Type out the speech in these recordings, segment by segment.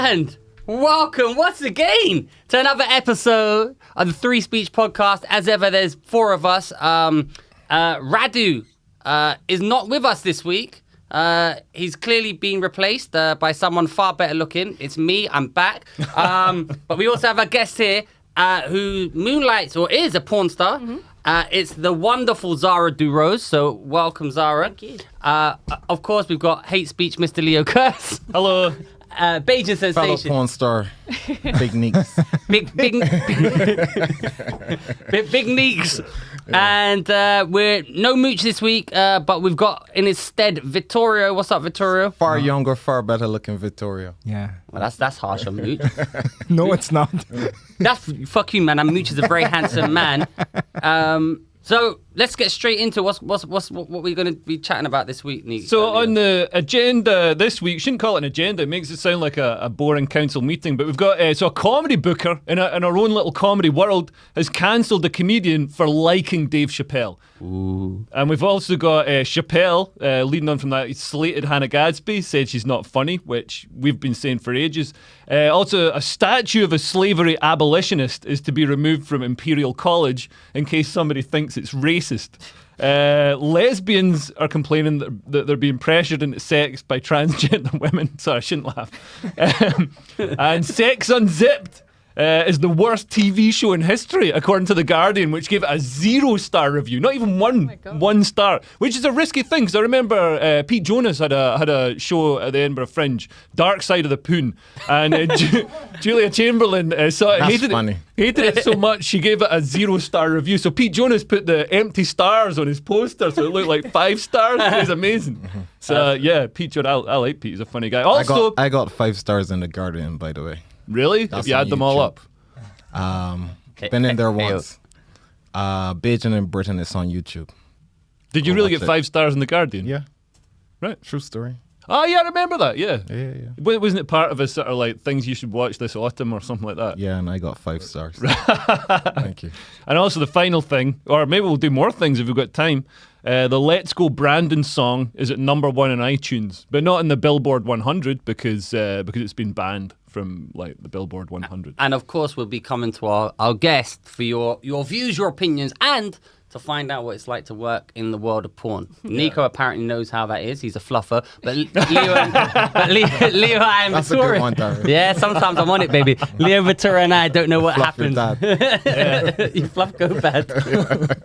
And welcome once again to another episode of the Three Speech Podcast. As ever, there's four of us. Radu is not with us this week. He's clearly been replaced by someone far better looking. It's me. I'm back. But we also have a guest here who moonlights or is a porn star. Mm-hmm. It's the wonderful Zara DuRose. So welcome, Zara. Thank you. Of course, we've got hate speech, Mr. Leo Kurtz. Hello. Beijing sensation. Fellow porn star, Big Neeks. Big Neeks. And we're no Mooch this week, but we've got in his stead Vittorio. What's up, Vittorio? Far younger, far better looking Vittorio. Yeah. Well, that's harsh on Mooch. No, it's not. Fuck you, man. And Mooch is a very handsome man. So let's get straight into what we're going to be chatting about this week, Nico. So on the agenda this week, shouldn't call it an agenda. It makes it sound like a boring council meeting. But we've got a comedy booker in our own little comedy world has cancelled a comedian for liking Dave Chappelle. Ooh. And we've also got Chappelle, leading on from that, he slated Hannah Gadsby, said she's not funny, which we've been saying for ages. Also, a statue of a slavery abolitionist is to be removed from Imperial College in case somebody thinks it's racist. Lesbians are complaining that they're being pressured into sex by transgender women. Sorry, I shouldn't laugh. And Sex Unzipped is the worst TV show in history, according to The Guardian, which gave it a 0-star review. Not even one star, which is a risky thing. Because I remember Pete Jonas had a show at the Edinburgh Fringe, Dark Side of the Poon, and Julia Chamberlain hated it so much she gave it a 0-star review. So Pete Jonas put the empty stars on his poster, so it looked like 5 stars. It was amazing. So yeah, Pete Jonas, I like Pete. He's a funny guy. Also, I got 5 stars in The Guardian, by the way. Really? That's if you add them all up? Been in there once. Beijing in Britain is on YouTube. Did you really get 5 stars in The Guardian? Yeah. Right. True story. Oh, yeah, I remember that, yeah. Yeah. Wasn't it part of a sort of like things you should watch this autumn or something like that? Yeah, and I got 5 stars. Thank you. And also the final thing, or maybe we'll do more things if we've got time, the Let's Go Brandon song is at number 1 on iTunes, but not in the Billboard 100 because it's been banned from like the Billboard 100. And of course, we'll be coming to our guest for your views, your opinions, and to find out what it's like to work in the world of porn. Yeah. Nico apparently knows how that is. He's a fluffer. But Leo and That's Vittorio. a good one, Darius. Yeah, sometimes I'm on it, baby. Leo, Vittorio, and I don't know what happens. You fluff go bad. But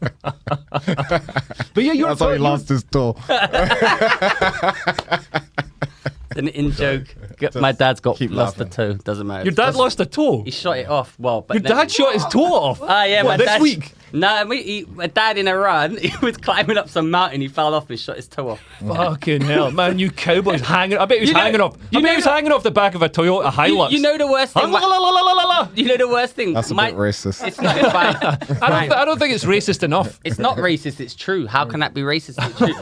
yeah, that's how he lost his toe. An in-joke. My dad's lost a toe. Doesn't matter. Your dad lost a toe? He shot it off. Well, but your dad shot his toe off? Yeah, what, this week? No, my dad in a run, he was climbing up some mountain, he fell off and shot his toe off. Fucking hell, man, you cowboys hanging. I bet he was hanging off. I bet he was hanging off the back of a Toyota Hilux. You know the worst thing. You know the worst thing. That's a bit racist. It's not fine. I don't think it's racist enough. It's not racist, it's true. How can that be racist? It's true.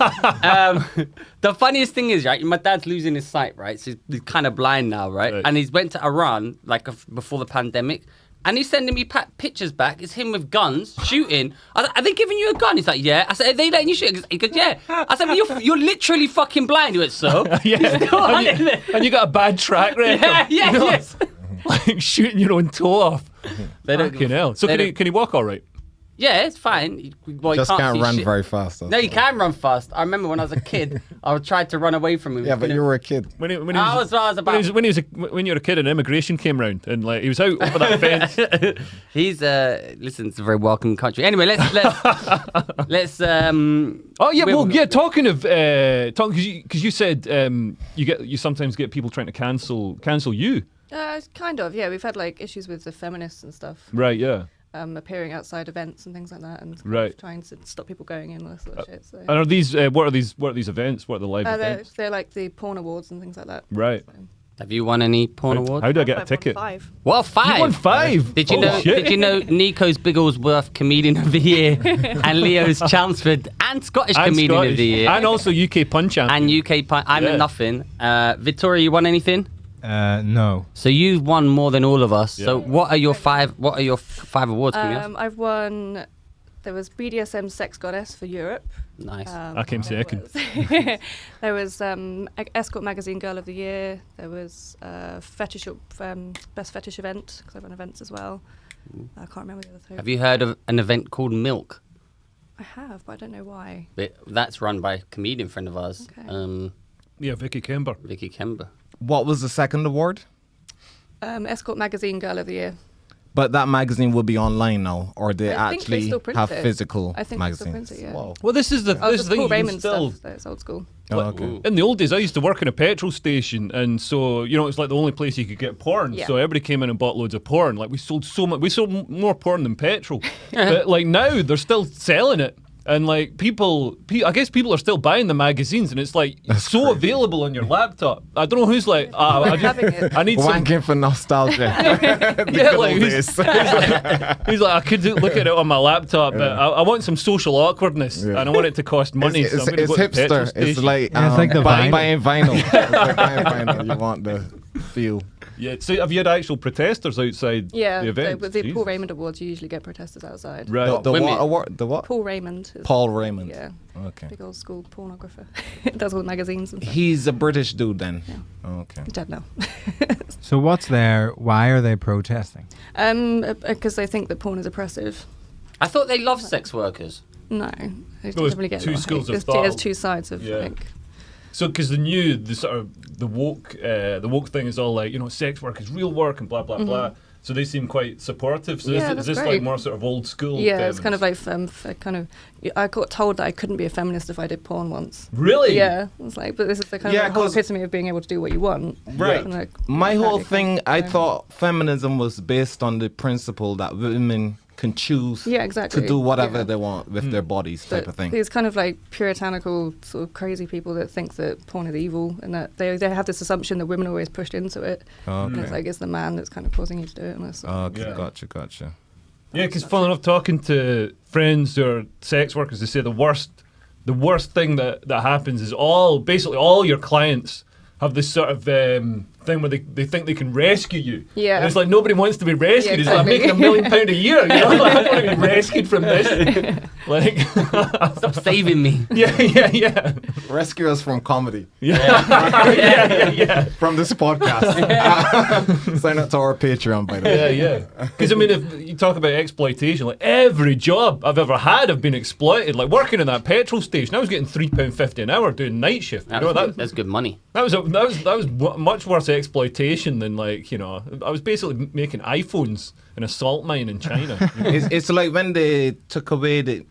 The funniest thing is, right, my dad's losing his sight, right? So he's kind of blind now, right? And he's went to Iran, like before the pandemic. And he's sending me pictures back. It's him with guns, shooting. Are they giving you a gun? He's like, yeah. I said, are they letting you shoot? He goes, yeah. I said, well, you're literally fucking blind. He went, so? Yeah. And you got a bad track record. Yeah, you know, yes. Like shooting your own toe off. They don't fucking hell. So can he walk all right? Yeah, it's fine. Well, just can't run very fast. No, you can run fast. I remember when I was a kid, I tried to run away from him. Yeah, but you were a kid. When you were a kid, and immigration came round, and like he was out over that fence. He's listen, it's a very welcoming country. Anyway, let's. Oh yeah, talking because you said you sometimes get people trying to cancel you. Kind of, yeah. We've had like issues with the feminists and stuff. Right, yeah. Appearing outside events and things like that, and trying to stop people going in and this sort of shit. So. And are these what are these events? What are the live events? They're like the porn awards and things like that. Right. So. Have you won any porn awards? How do I get a ticket? Won 5. What, 5? You won 5. Did you know Nico's Bigglesworth Comedian of the Year and Leo's Chelmsford and Scottish Comedian of the Year and also UK Punch champion and UK Punch? I'm a nothing. Victoria, you won anything? No. So you've won more than all of us. Yeah. So what are your 5 awards? I've won There was BDSM Sex Goddess for Europe. Nice. I came second. There was Escort Magazine Girl of the Year. There was Fetish Best Fetish Event, because I run events as well. I can't remember the other three. Have you heard of an event called Milk? I have, but I don't know why. That's run by a comedian friend of ours. Okay. Yeah, Vicky Kember. Vicky Kember. What was the second award? Escort Magazine Girl of the Year. But that magazine will be online now, or they I think they actually still print have it. physical I think magazines. they still print it, yeah. Wow. Well, this is the thing. Paul You Raymond still, stuff, so it's old school. Oh, okay. in the old days, I used to work in a petrol station, and so it's like the only place you could get porn. Yeah. So everybody came in and bought loads of porn. Like we sold so much. We sold more porn than petrol. But like now, they're still selling it. And like I guess people are still buying the magazines, and it's like so available on your laptop. I don't know who's like, I need some. Wanking for nostalgia. Yeah, like he's like, I could look at it on my laptop, but I want some social awkwardness, and I want it to cost money. It's, so I'm gonna it's go to the petrol hipster. It's station. like, Yeah, it's like the vinyl. buying vinyl. It's like buying vinyl. You want the feel. Yeah. So have you had actual protesters outside Yeah, the event? with the Jesus. Paul Raymond Awards, you usually get protesters outside. Right. The women- what award? The what? Paul Raymond. Paul Raymond. Yeah, Okay. big old school pornographer. Does all the magazines and stuff. He's a British dude then. Yeah. Okay. I don't know. So what's there? Why are they protesting? Because they think that porn is oppressive. I thought they loved sex workers. No, it Well, there's doesn't really get two a lot schools of hate. thought. There's two sides of Yeah. like. So, because the woke thing is all like, sex work is real work and blah blah blah. So they seem quite supportive. So Yeah, is that's this like great. more sort of old school? Yeah, it's feminist? kind of like I got told that I couldn't be a feminist if I did porn once. Really? Yeah, it's like, but this is the kind Yeah, of whole 'cause- epitome of being able to do what you want. Right. And, like, My whole radically, thing, I so- thought feminism was based on the principle that women can choose Yeah, exactly. to do whatever Yeah. they want with their bodies, type But of thing. these kind of like puritanical sort of crazy people that think that porn is evil and that they have this assumption that women are always pushed into it. And it's Okay. like it's the man that's kind of causing you to do it. And that's Okay, Yeah. gotcha. Yeah, because fun enough, talking to friends who are sex workers, they say the worst thing that happens is basically all your clients have this sort of thing where they think they can rescue you. Yeah. And it's like nobody wants to be rescued. Yeah, It's like, I'm making exactly. £1 million a year. Like, I don't want to be rescued from this. Like, Stop saving me. yeah. Rescue us from comedy, Yeah. from this podcast. Sign up to our Patreon, by the way. Yeah. Because I mean, if you talk about exploitation, like every job I've ever had, I've been exploited. Like working in that petrol station, I was getting £3.50 an hour doing night shift. You know, That's good money. that was much worse exploitation than I was basically making iPhones in a salt mine in China. It's like when they took away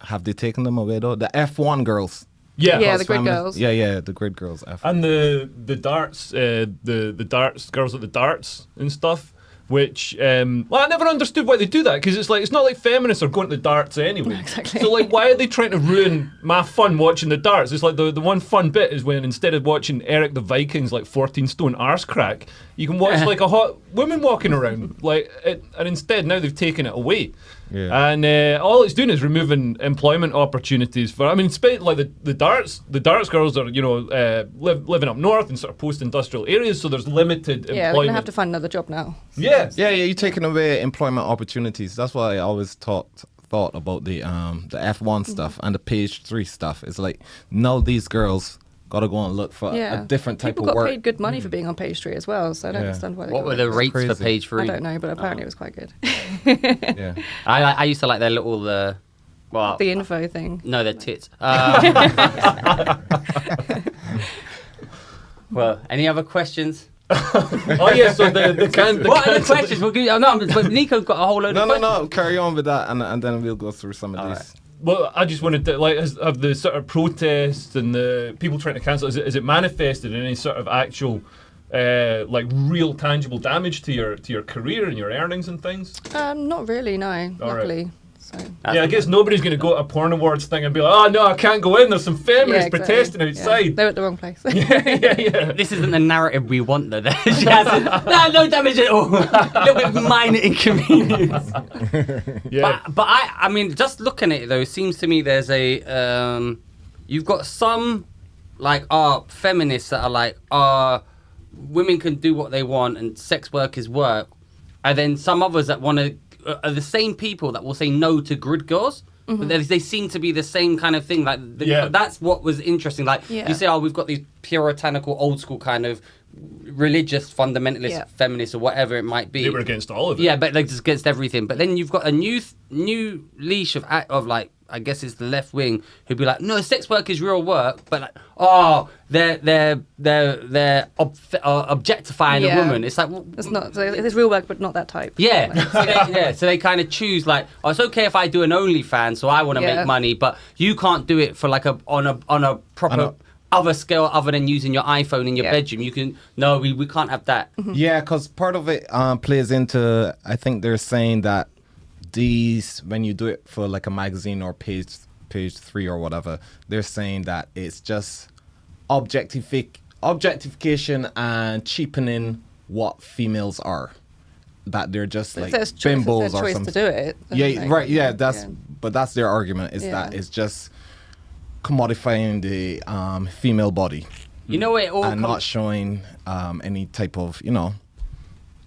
have they taken them away though? The F1 girls. Yeah. Yeah, the grid girls. Yeah, the grid girls. F1. And the darts, the darts girls at the darts and stuff. Which, I never understood why they do that, because it's not like feminists are going to the darts anyway. Exactly. So, like, why are they trying to ruin my fun watching the darts? It's like the one fun bit is when instead of watching Eric the Viking's, 14-stone arse crack, you can watch, a hot woman walking around. And instead, now they've taken it away. Yeah. And all it's doing is removing employment opportunities for. I mean, the darts girls are living up north in sort of post-industrial areas, so there's limited Yeah, they're employment. gonna have to find another job now. Yeah. Yeah, you're taking away employment opportunities. That's why I always thought about the F1 stuff and the page 3 stuff. It's like, now these girls gotta go and look for Yeah, a different type People of got work. paid good money for being on page 3 as well, so I don't Yeah. understand why they What got were it. the rates for crazy. page I 3? don't know, but apparently it was quite good. Yeah. I used to like their little well, The info thing. no, their tits. Well, any other questions? Oh yeah, so What are the questions? We'll give you, no, but Nico's got a whole load of questions. No. Carry on with that, and then we'll go through some of All these. Well, I just wanted to have the sort of protests and the people trying to cancel. Is it manifested in any sort of actual, real tangible damage to your career and your earnings and things? Not really, no. All right. Luckily. So. Yeah, I guess nobody's going to go to a porn awards thing and be like, oh no, I can't go in. There's some feminists exactly. protesting Yeah. outside. They were at the wrong place. Yeah. This isn't the narrative we want, though. She has no damage at all. A little bit of minor inconvenience. Yeah. But I mean, just looking at it though, it seems to me there's a you've got some feminists that are women can do what they want and sex work is work, and then some others that want to are the same people that will say no to grid girls. But they seem to be the same kind of thing. Like that's what was interesting. Like you say, we've got these puritanical, old school kind of religious fundamentalist feminists or whatever it might be. They were against all of it. Yeah, but they're just against everything. But then you've got a new leash of like, I guess it's the left wing who'd be like, no, sex work is real work, but like, they're objectifying a woman. It's like, well, it's not. So it's real work, but not that type. Yeah, so they kind of choose like, it's okay if I do an OnlyFans, so I want to make money, but you can't do it for like on a proper other scale other than using your iPhone in your bedroom. You can we can't have that. Yeah, because part of it plays into, I think they're saying that when you do it for like a magazine or page 3 or whatever, they're saying that it's just objectification and cheapening what females are. That they're just like bimbos or something. To do it. But that's their argument is that it's just commodifying the female body. You know, it all not showing any type of,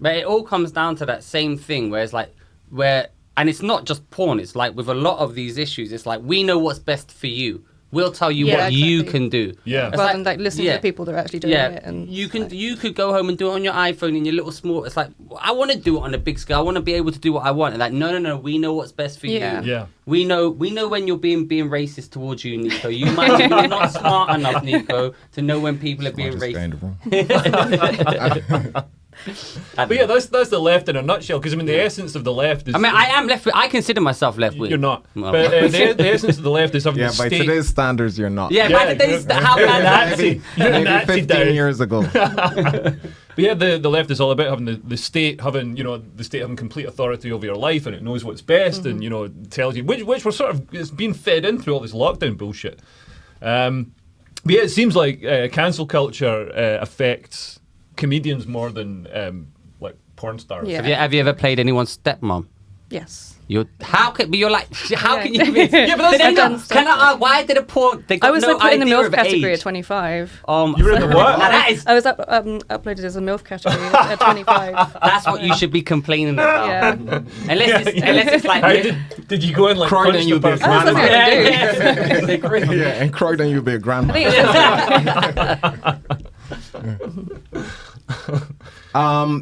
But it all comes down to that same thing where it's like and it's not just porn. It's like with a lot of these issues, it's like we know what's best for you. We'll tell you what you can do. Yeah. Rather than like listening to people that are actually doing it. And you could go home and do it on your iPhone in your little small. It's like, I want to do it on a big scale. I want to be able to do what I want. And like, no. We know what's best for you. Yeah. We know when you're being racist towards you, Nico. You're not smart enough, Nico, to know when people are being racist. But yeah, that's the left in a nutshell. Because I mean, the essence of the left is. I mean, I am left. I consider myself left wing. You're not. But the essence of the left is having by today's standards, you're not. By today's how you're a Nazi. You're a Nazi. 15 years ago. But yeah, the left is all about having the state having complete authority over your life, and it knows what's best, and tells you which we're sort of it's being fed in through all this lockdown bullshit. But yeah, it seems like cancel culture affects comedians more than like porn stars. Yeah. Have you ever played anyone's stepmom? Yes. Can you? Why did a porn? They got I was no put in the idea MILF of category age. at 25. You were in the what? That is. I was uploaded as a MILF category at 25. That's what you should be complaining about. Yeah. Unless it's like. How did you go and like Croydon, punch you the be person? and Croydon, you be a grandma.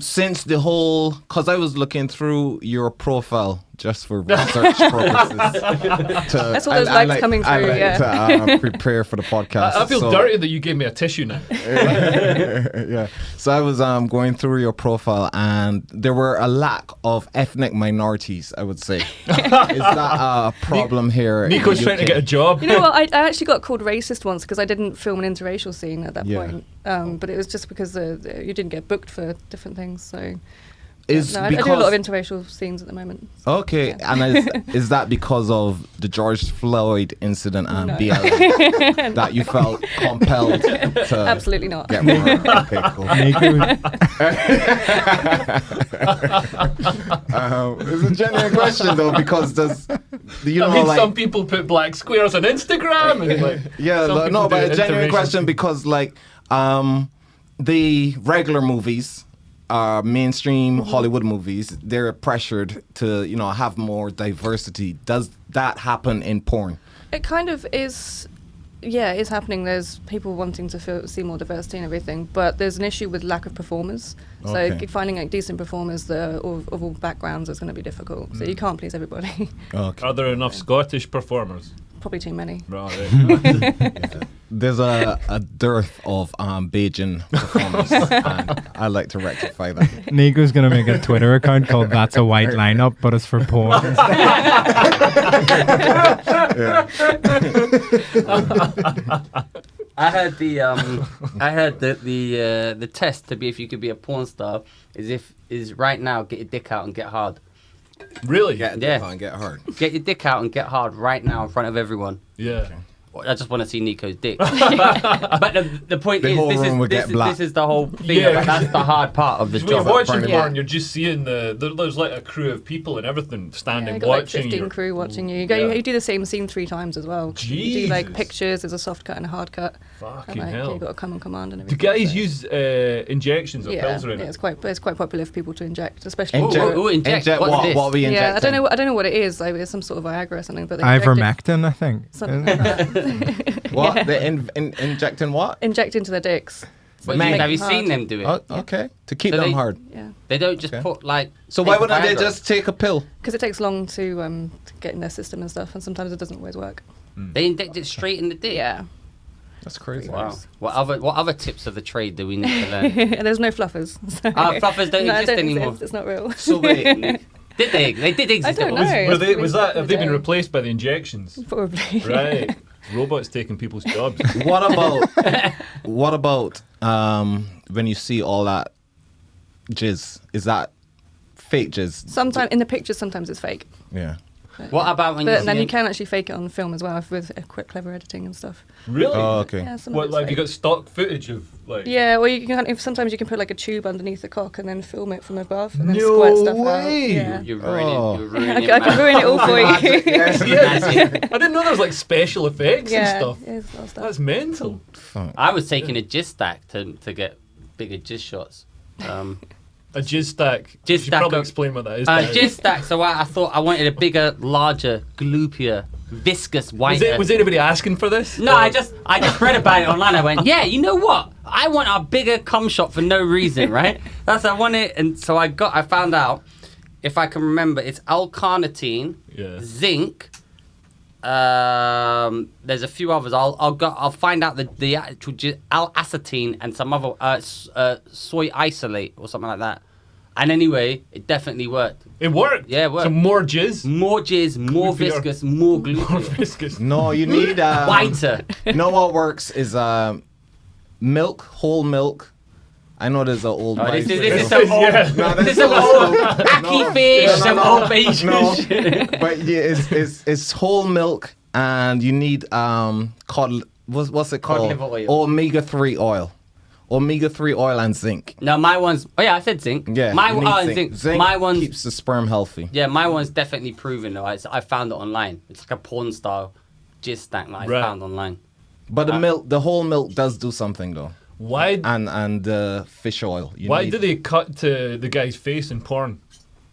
Since the whole, because I was looking through your profile just for research purposes. That's all those likes coming through. To prepare for the podcast. I feel dirty that you gave me a tissue now. Yeah. So I was going through your profile, and there were a lack of ethnic minorities, I would say. Is that a problem here? Nico's trying to get a job. You know what? I actually got called racist once because I didn't film an interracial scene at that point. But it was just because you didn't get booked for different things. So I do a lot of interracial scenes at the moment. Okay, and is that because of the George Floyd incident and BLM that you felt compelled to Absolutely not. get more? Okay, cool. It's a genuine question though, because some people put black squares on Instagram. And but a genuine question because the regular movies. Mainstream Hollywood movies, they're pressured to, have more diversity. Does that happen in porn? It kind of is. Yeah, it's happening. There's people wanting to see more diversity and everything, but there's an issue with lack of performers. So finding decent performers of all backgrounds is going to be difficult. So you can't please everybody. Okay. Are there enough Scottish performers? Probably too many. Right. There's a dearth of Bajan performers, and I like to rectify that. Nico's going to make a Twitter account called That's a White Lineup, but it's for porn. I heard the test to be if you could be a porn star is right now get your dick out and get hard. Really? Get your dick out and get hard. Get your dick out and get hard right now in front of everyone. Yeah. Okay. I just want to see Nico's dick. but the point The is, whole room would get black. this is the whole thing. Yeah. That's the hard part of the When you're job. watching Yeah. porn, you're just seeing there's like a crew of people and everything standing you got like watching 15 you. crew watching you. Yeah. You do the same scene 3 times as well. You do like Jesus. pictures, there's a soft cut and a hard cut. Fucking And like, hell. you got to come on command and Do everything. guys so- use injections or yeah, pills or yeah, anything? it's quite popular for people to inject, especially. Inject, Ooh, inject. What's what? this? What we inject? Yeah, I don't know what it is. Like it's some sort of Viagra or something. But they inject it- Ivermectin, I think. something like that. What? Yeah. They're injecting what? Inject into their dicks. But Man. have you Hard. seen them do it? Oh, okay. To keep So them they- hard. Yeah, They don't just Okay. put like. So why take wouldn't they Viagra. just take a pill? because it takes long to get in their system and stuff, and sometimes it doesn't always work. They inject it straight in the dick. Yeah, That's crazy. Wow. What other tips of the trade do we need to learn? and there's no fluffers. So. Fluffers don't No, exist anymore. It's not real. So wait, Did they? They did exist. I don't at once. know. Were they, It's was that? Have they been yeah. replaced by the injections? Probably. Right. Robots taking people's jobs. what about when you see all that jizz? Is that fake jizz? Sometimes in the pictures, sometimes it's fake. Yeah. What about when But you then see you can actually fake it on film as well with quick, clever editing and stuff. Really? Oh, okay. Yeah, some of What, it's like you fake. got stock footage of like? Yeah, well, you can. Sometimes you can put like a tube underneath the cock and then film it from above and then No squirt stuff way. out. Yeah. You're ruining. Oh. You're I ruining. can, I can ruin it all for you. I didn't know there was like special effects yeah, and stuff. yeah, there's a lot of stuff. That's mental. I was taking a jizz stack to get bigger jizz shots. A jizz stack. Jizz You should stack probably of- explain what that is. Jizz stack. So I thought I wanted a bigger, larger, gloopier, viscous, whiter. Was anybody asking for this? No, Or- I just read about it online. I went, yeah, you know what? I want a bigger cum shot for no reason, right? That's I want it, and so I found out, if I can remember, it's L-carnitine, Yeah. zinc. There's a few others. I'll find out the actual L-acetine and some other soy isolate or something like that. And anyway, it definitely worked. It worked. Yeah, it worked. So more jizz. More jizz, more Gloopier. viscous, more More gluteal, viscous. No, you need whiter. You know what works is milk, whole milk. I know there's an old. Oh, this wives' is video. some old, Yeah. No, this is that's some old old school. ackee No. fish, No, no, some no. old Asian No. shit. But yeah, it's whole milk, and you need cod. What's it called? liver oil. Omega-3 oil. Omega-3 oil and zinc. No, my one's. Oh yeah, I said zinc. Yeah, my you need zinc. Zinc My one's. keeps the sperm healthy. Yeah, my one's definitely proven though. I found it online. It's like a porn style jizz stack that I Right. found online. But the whole milk does do something though, Why? and fish oil. You Why need- do they cut to the guy's face in porn?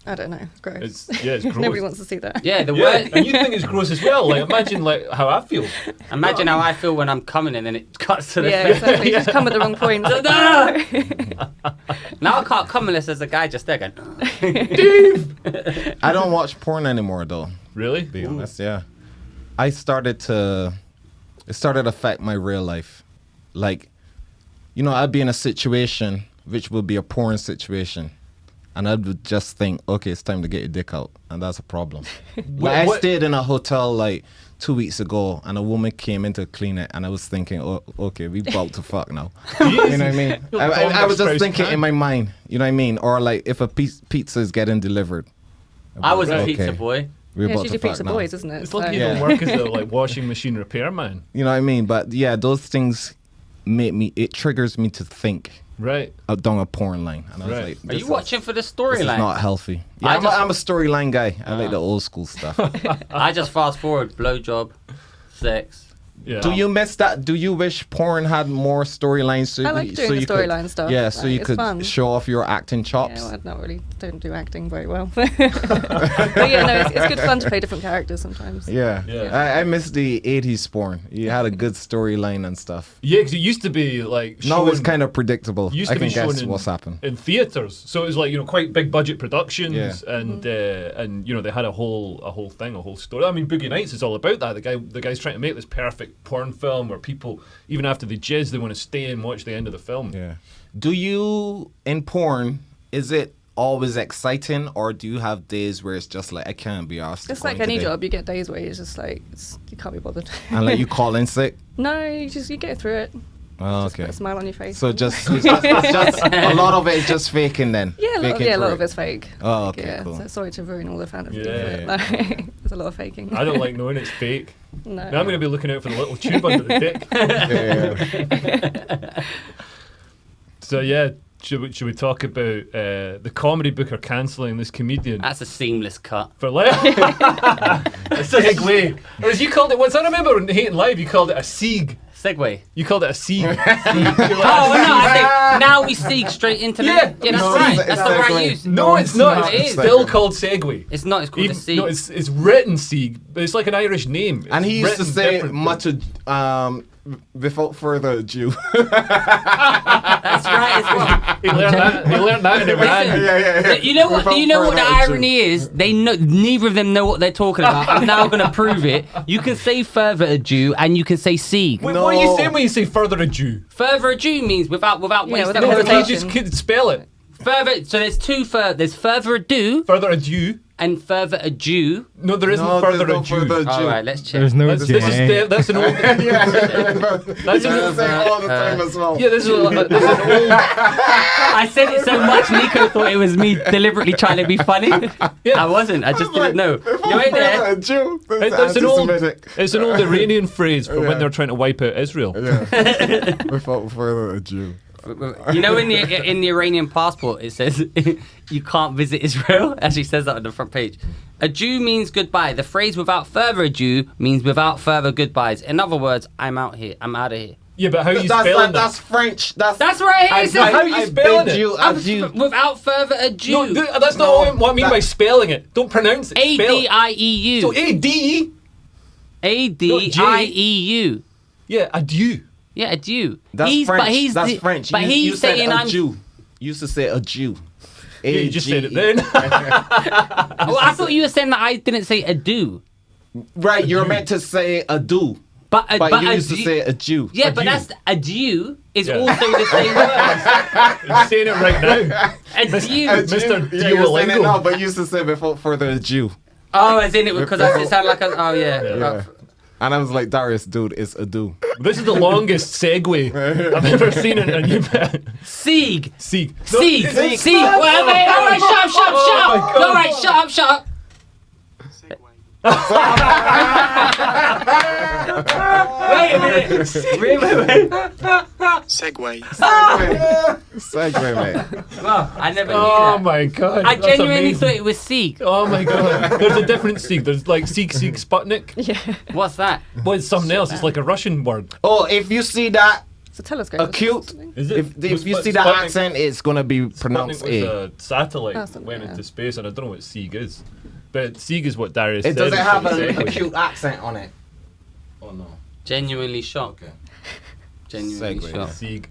I don't know. Gross. It's gross. Nobody wants to see that. Yeah, the Yeah, word. and you think it's gross as well. Like imagine like how I feel. Imagine how I feel when I'm coming and then it cuts to the Yeah, face. exactly. Just come at the wrong point. No, no, no. Now I can't come unless there's a guy just there going. I don't watch porn anymore though. Really? To be honest, yeah. It started to affect my real life. Like, I'd be in a situation which would be a porn situation, and I would just think, okay, it's time to get your dick out, and that's a problem. Like, I stayed in a hotel like 2 weeks ago, and a woman came in to clean it, and I was thinking, oh, okay, we about to fuck now. You know what I mean? I was just thinking in my mind, you know what I mean? Or like if a pizza is getting delivered. I was a Okay, pizza boy. we're Yeah, about it's to usually fuck pizza now. boys, isn't it? It's So- like you don't work as a like washing machine repairman. You know what I mean? But yeah, those things it triggers me to think Right. down a porn line. And I was Right. like, Are you this watching for the is storyline? not healthy. Yeah, I I'm a storyline guy. I like the old school stuff. I just fast forward blowjob, sex. Yeah. Do you miss that? Do you wish porn had more storylines? So I like doing the you could- storyline stuff. Yeah, so Like, you it's could fun. show off your acting Yeah, chops. well, I don't do acting very well. But yeah, no, it's good fun to play different characters sometimes. Yeah, Yeah. I miss the 80s porn. You had a good storyline and stuff. Yeah, because it used to be like. Now it's shown- kind of predictable. Used I to be can shown guess in, what's happened. in theaters, so it was like quite big budget productions, Yeah. and they had a whole thing, a whole story. I mean, Boogie Nights is all about that. The guy's trying to make this perfect porn film where people, even after they jizz, they want to stay and watch the end of the film. Yeah. Do you, in porn, is it always exciting, or do you have days where it's just like, I can't be asked? It's like any job. You get days where it's just like you can't be bothered. And like you call in sick? No, you get through it. Oh, Just okay. put a smile on your face. So it's just a lot of it is just faking then. Yeah, Faking a lot for of it's fake. Oh, okay, yeah, cool. so sorry to ruin all the fantasy. Yeah. But, like, there's a lot of faking. I don't like knowing it's fake. No. Now I'm going to be looking out for the little tube under the dick. Yeah. So yeah, should we talk about the comedy booker cancelling this comedian That's a seamless cut. for life? A segue. Or as you called it once, I remember in Hating Live, you called it a Segue. Segue. You called it a Segue. Oh, no, I think now we segue straight into Yeah. the... Yeah, that's No, right. it's That's the segue. right use. No, it's not. not. It It's is. still called Segue. It's not. It's called a segue. No, it's written Segue, but it's like an Irish name. And he used to written say different. much without further ado. That's right as well. He learned that in Iran. yeah. You know what? Without You know what the further ado. irony is? They know neither of them know what they're talking about. I'm now going to prove it. You can say further ado and you can say segue. Wait, what are you No. saying when you say further ado? Further ado means without wasting without No, but you hesitation. just could spell it. further. So there's two there's further ado Further ado. and further ado. No, there isn't No, further there's no ado. further ado. All right, let's check. There's no That's, this is J. that's an old. Yeah. That's You an, say it all the time as well. yeah, this is an old. I said it so much, Nico thought it was me deliberately trying to be funny. I wasn't. I just didn't know. You ain't there. That's an old. It's an old Iranian phrase for Yeah. when they're trying to wipe out Israel. Yeah. Without further ado. You know, in the Iranian passport, it says you can't visit Israel. Actually, says that on the front page. Adieu means goodbye. The phrase "without further ado" means without further goodbyes. In other words, I'm out here. I'm out of here. Yeah, but how are you That's spelling that's that? French. That's right. I- It says, how you spelling bid it? you adieu. without further ado. No, that's not what I mean by spelling it. Don't pronounce it. Spell it. A-D-I-E-U. So A-D. A-D-I-E-U. Yeah, adieu. Yeah, adieu. That's French. But he's That's French. But you he's said saying a I'm. Jew. You used to say a Jew. Yeah, you just said it A-G-E. then. Well, I thought you were saying that I didn't say ado. Right, you're meant to say adieu. But You used to adieu- say a Jew. Yeah, but Adieu. that's adieu is Yeah. also the same word. You're saying it right now. Adieu. Mr. Yeah, you're saying it Duolingo. now, but you used to say before further ado. Oh, as in it because it sounded like a. Oh yeah. Yeah. And I was like, Darius, dude, it's adieu. This is the longest segue I've ever seen in a new Sieg. Seek. Sieg. Sieg. Well, wait, all right, shut up, shut up, shut Oh my up. God. All right, shut up, shut up. Wait a minute. Wait. Segue. Segue, mate. Well, I never knew Oh that. my god. I that's genuinely amazing. thought it was Sieg. Oh my god. There's a different Seek. There's like Seek Sputnik. Yeah, What's that? Well, it's something else. It's like a Russian word. Oh, if you see that it's a telescope. acute, Is it? if you see that accent, it's going to be pronounced Sputnik was A. a satellite Oh, that something, went yeah. into space, and I don't know what Seeg is. But Seeg is what Darius It said. doesn't have instead of an Segue. acute accent on it. Oh, no. Genuinely shocked. Okay. Genuinely Segue, shocked. Seeg.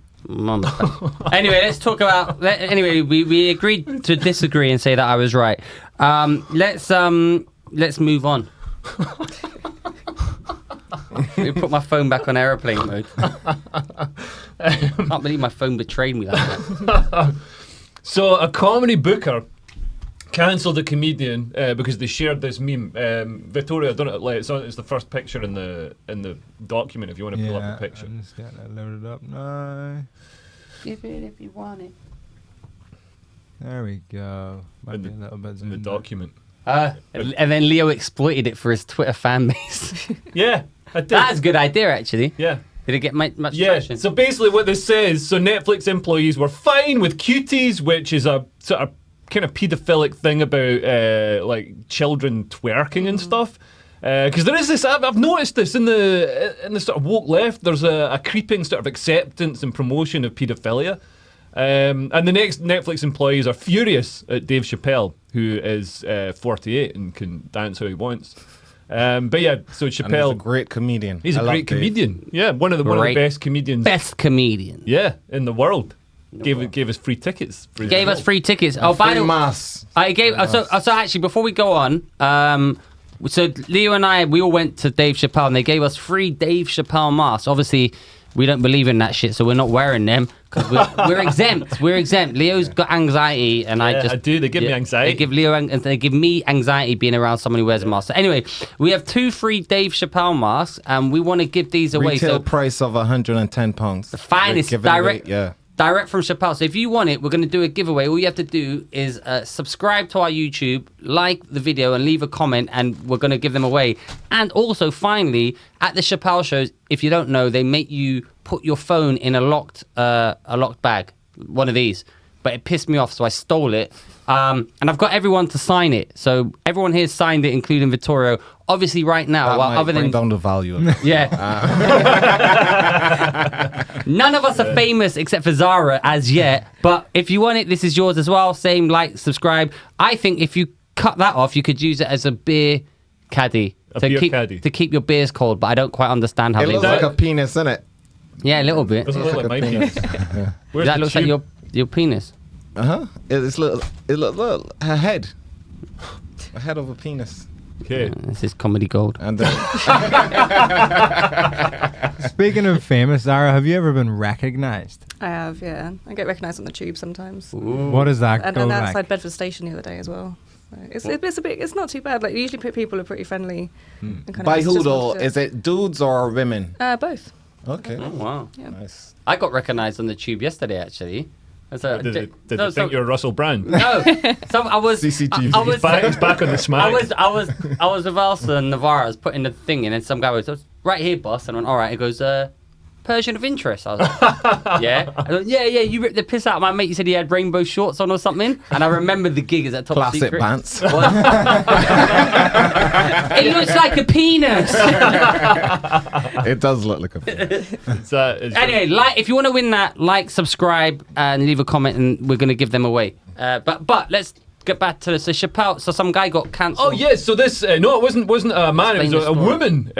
Anyway, let's talk about. Anyway, we agreed to disagree and say that I was right. Let's move on. Let me put my phone back on airplane mode. Can't believe my phone betrayed me like that. So a comedy booker cancelled a comedian because they shared this meme. Victoria, I don't know. Like, it's the first picture in the document. If you want to pull up the picture. I'm just getting it loaded up now. Give it if you want it. There we go. Might In be the- a little bit in the zoomed in. document. And then Leo exploited it for his Twitter fan base. Yeah, I did. That's a good idea, actually. Yeah. Did it get much Yeah, traction? so basically what this says, so Netflix employees were fine with cuties, which is a sort of kind of paedophilic thing about like children twerking and stuff. Because there is this, I've noticed this in the sort of woke left, there's a creeping sort of acceptance and promotion of paedophilia. And the next Netflix employees are furious at Dave Chappelle, who is 48 and can dance how he wants. But yeah, so And he's a Chappelle, great comedian. he's I a love great Dave. comedian. Yeah, one of the Great. best comedians. Best comedian. Yeah, in the world. Gave us free tickets. For his Gave us show. free tickets. Oh, by Free the way, mass. I gave. So actually, before we go on, so Leo and I, we all went to Dave Chappelle, and they gave us free Dave Chappelle masks. Obviously, We don't believe in that shit, so we're not wearing them because we're exempt. We're exempt. Leo's got anxiety, and I do. They give me anxiety. They give me anxiety being around someone who wears a mask. So anyway, we have 2 free Dave Chappelle masks, and we want to give these away. Retail price of £110. The finest, direct. Yeah. Direct from Chappelle. So if you want it, we're going to do a giveaway. All you have to do is subscribe to our YouTube, like the video, and leave a comment, and we're going to give them away. And also, finally, at the Chappelle shows, if you don't know, they make you put your phone in a locked bag, one of these. But it pissed me off, so I stole it. And I've got everyone to sign it. So everyone here signed it, including Vittorio. Obviously, right now, That might bring down the value of it. Yeah. None of us are famous except for Zara as yet. But if you want it, this is yours as well. Same, like, subscribe. I think if you cut that off, you could use it as a beer caddy. To keep your beers cold. But I don't quite understand how It they looks work. like a penis, isn't it? Yeah, a little bit. Doesn't look like my penis. That looks like your penis. It look a head. A head of a penis. Okay. This is comedy gold. And Speaking of famous, Zara, have you ever been recognised? I have, yeah. I get recognised on the tube sometimes. What does that And go then like? outside Bedford Station the other day as well. So it's not too bad. Like usually people are pretty friendly. And kind by of who just though? want to- Is it dudes or women? Both. Okay. Oh, wow. Yeah. Nice. I got recognised on the tube yesterday, actually. Did they think you're Russell Brand? No. So I was... CCTV. I was, He's back on the smack. I was with Elsa and Navarra. I was putting the thing in, and some guy was right here, boss. And I went, all right. He goes, Persian of interest. I was like, yeah. I went, yeah. You ripped the piss out of my mate. You said he had rainbow shorts on or something. And I remembered the gig is at Top Classic Secret. pants. It looks like a penis. It does look like a penis. Anyway, if you want to win that, subscribe, and leave a comment, and we're going to give them away. But let's get back to this. So Chappelle, so some guy got cancelled. Oh yes, so this no, it wasn't a man. Explain It was the a story. woman.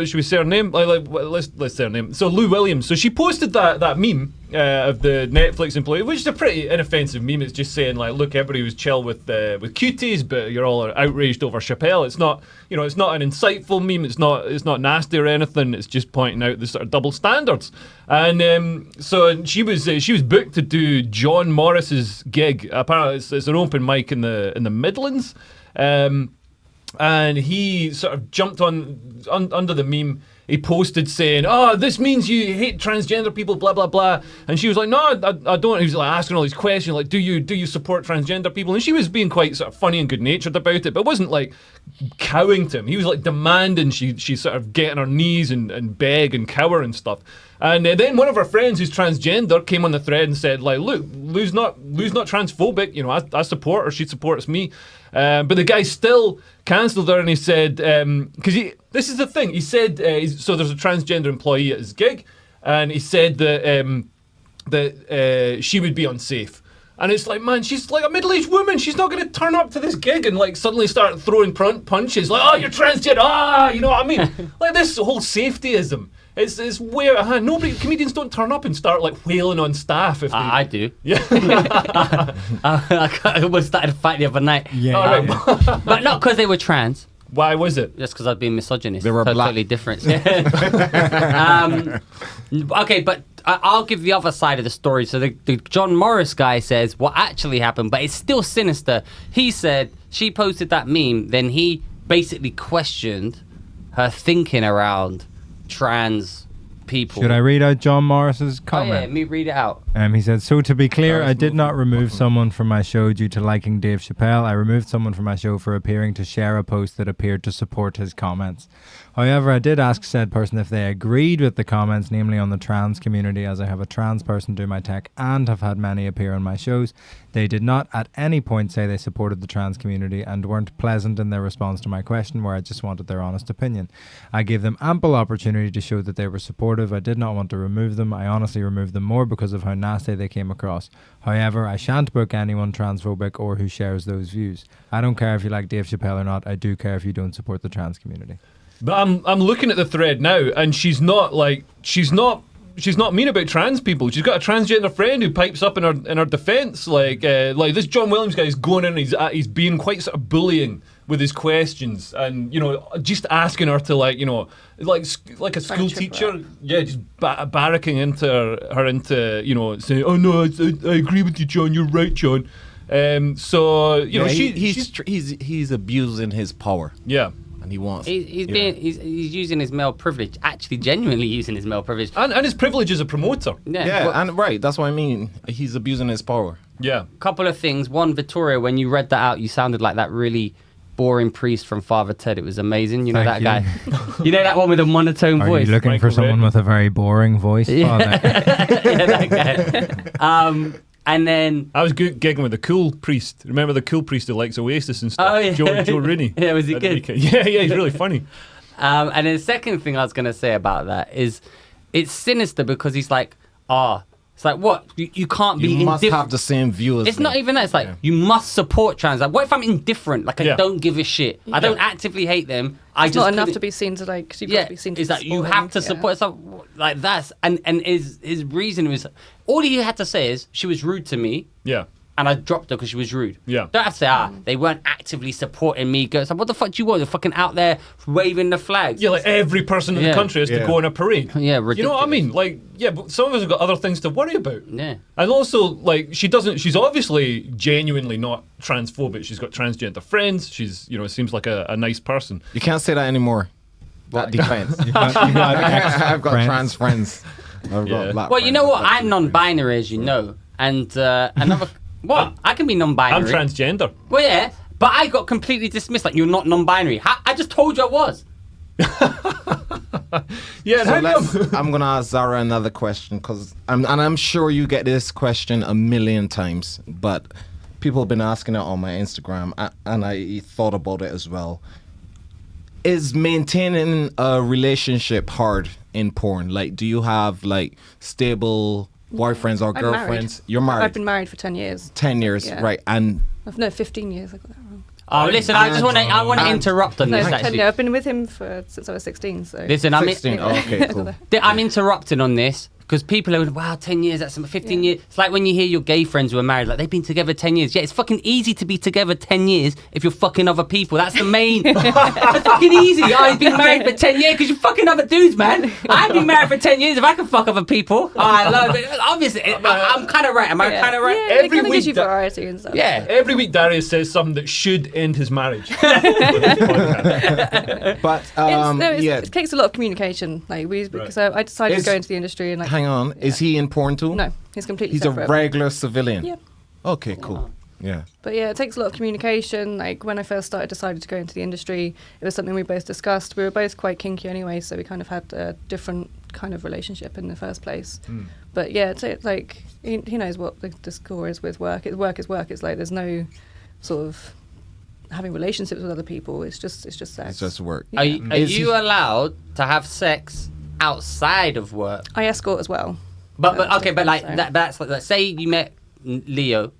Should we say her name? Let's say her name. So Lou Williams. So she posted that meme of the Netflix employee, which is a pretty inoffensive meme. It's just saying like, look, everybody was chill with cuties, but you're all outraged over Chappelle. It's not, it's not an insightful meme. It's not nasty or anything. It's just pointing out the sort of double standards. And so she was booked to do John Morris's gig. Apparently, it's an open mic in the Midlands. And he sort of jumped under the meme. He posted saying, "Oh, this means you hate transgender people, blah blah blah." And she was like, "No, I don't." He was like asking all these questions, like, "Do you support transgender people?" And she was being quite sort of funny and good natured about it, but it wasn't like cowing to him. He was like demanding she sort of get on her knees and beg and cower and stuff. And then one of her friends who's transgender came on the thread and said, like, "Look, Lou's not transphobic. I support her. She supports me." But the guy still cancelled her, and he said, because this is the thing. He said, so there's a transgender employee at his gig, and he said that she would be unsafe. And it's like, man, she's like a middle-aged woman. She's not going to turn up to this gig and like suddenly start throwing punches. Like, oh, you're transgender. You know what I mean? Like this whole safetyism. It's where comedians don't turn up and start like wailing on staff. If I do. Yeah. I almost started a fight the other night. Yeah. But not because they were trans. Why was it? Just because I've been misogynist. They were totally black. different. Okay, but I'll give the other side of the story. So the John Morris guy says what actually happened, but it's still sinister. He said she posted that meme, then he basically questioned her thinking around trans people. Should I read out John Morris's Oh comment? yeah, let me read it out. He said, "So to be clear, I did not remove someone from my show due to liking Dave Chappelle. I removed someone from my show for appearing to share a post that appeared to support his comments. However, I did ask said person if they agreed with the comments, namely on the trans community, as I have a trans person do my tech and have had many appear on my shows. They did not at any point say they supported the trans community and weren't pleasant in their response to my question, where I just wanted their honest opinion. I gave them ample opportunity to show that they were supportive. I did not want to remove them. I honestly removed them more because of how nasty they came across. However, I shan't book anyone transphobic or who shares those views. I don't care if you like Dave Chappelle or not. I do care if you don't support the trans community." But I'm looking at the thread now, and she's not she's not mean about trans people. She's got a transgender friend who pipes up in her defence. Like this John Williams guy is going in and he's being quite sort of bullying with his questions, and just asking her to like a school teacher, just barracking into her into saying, oh no, I agree with you, John. You're right, John. So he's abusing his power. Yeah. And he wants. He's using his male privilege. Actually, genuinely using his male privilege. And his privilege as a promoter. And right. That's what I mean. He's abusing his power. Yeah. Couple of things. One, Victoria, when you read that out, you sounded like that really boring priest from Father Ted. It was amazing. You know that guy. You know that one with a monotone voice. Are you looking for someone with a very boring voice, Father? Yeah, that guy. And then I was gigging with the cool priest. Remember the cool priest who likes Oasis and stuff? Oh, yeah. Joe Rooney. Yeah, was he good? Yeah, he's really funny. And then the second thing I was going to say about that is it's sinister because he's like, it's like, what? You can't be indifferent. You must have the same view as It's not even that. It's like, you must support trans. Like, what if I'm indifferent? Like, I don't give a shit. I don't actively hate them. It's not enough to be seen to like. You've got to be seen to it's like you have to support something like that. And his reason was all he had to say is she was rude to me. Yeah. And I dropped her because she was rude. Yeah. Don't have to say, they weren't actively supporting me. It's like, what the fuck do you want? They're fucking out there waving the flags. Yeah, like every person in the country has to go on a parade. Yeah, ridiculous. You know what I mean? Like, but some of us have got other things to worry about. Yeah. And also, like, she's obviously genuinely not transphobic. She's got transgender friends. She's, seems like a nice person. You can't say that anymore. That defense. I've got trans friends. I've got black well, you know what? friends. I'm non-binary, as you know. And another... What? I can be non-binary. I'm transgender. Well, yeah, but I got completely dismissed. Like, you're not non-binary. I just told you I was. Yeah. So I'm gonna ask Zara another question because I'm sure you get this question a million times, but people have been asking it on my Instagram, and I thought about it as well. Is maintaining a relationship hard in porn? Like, do you have like stable boyfriends or girlfriends? You're married. I've been married for 10 years. 10 years, right? And 15 years. I got that wrong. Oh, listen, I want to interrupt on this. Actually, I've been with him since I was 16. So listen, 16. Okay, cool. I'm interrupting on this because people are, wow, 10 years, that's 15 years. It's like when you hear your gay friends who are married, like they've been together 10 years. Yeah, it's fucking easy to be together 10 years if you're fucking other people. That's the main. It's fucking easy. I've been married for 10 years because you're fucking other dudes, man. I've been married for 10 years if I can fuck other people. I love it. Obviously, I'm kind of right. Am I kind of right? Yeah, every week gives you variety and stuff. Yeah. Every week Darius says something that should end his marriage. But it takes a lot of communication. Like so I decided to go into the industry and like. Hang on, is he in porn too? No, he's completely He's separate. a regular civilian. Yep. Okay, cool. Yeah. But yeah, it takes a lot of communication. Like when I first decided to go into the industry, it was something we both discussed. We were both quite kinky anyway, so we kind of had a different kind of relationship in the first place. But yeah, it's like he knows what the score is with work. Work is work. It's like there's no sort of having relationships with other people. It's just sex. It's just work. Yeah. Are you allowed to have sex outside of work? I escort as well. But that's like, say you met Leo,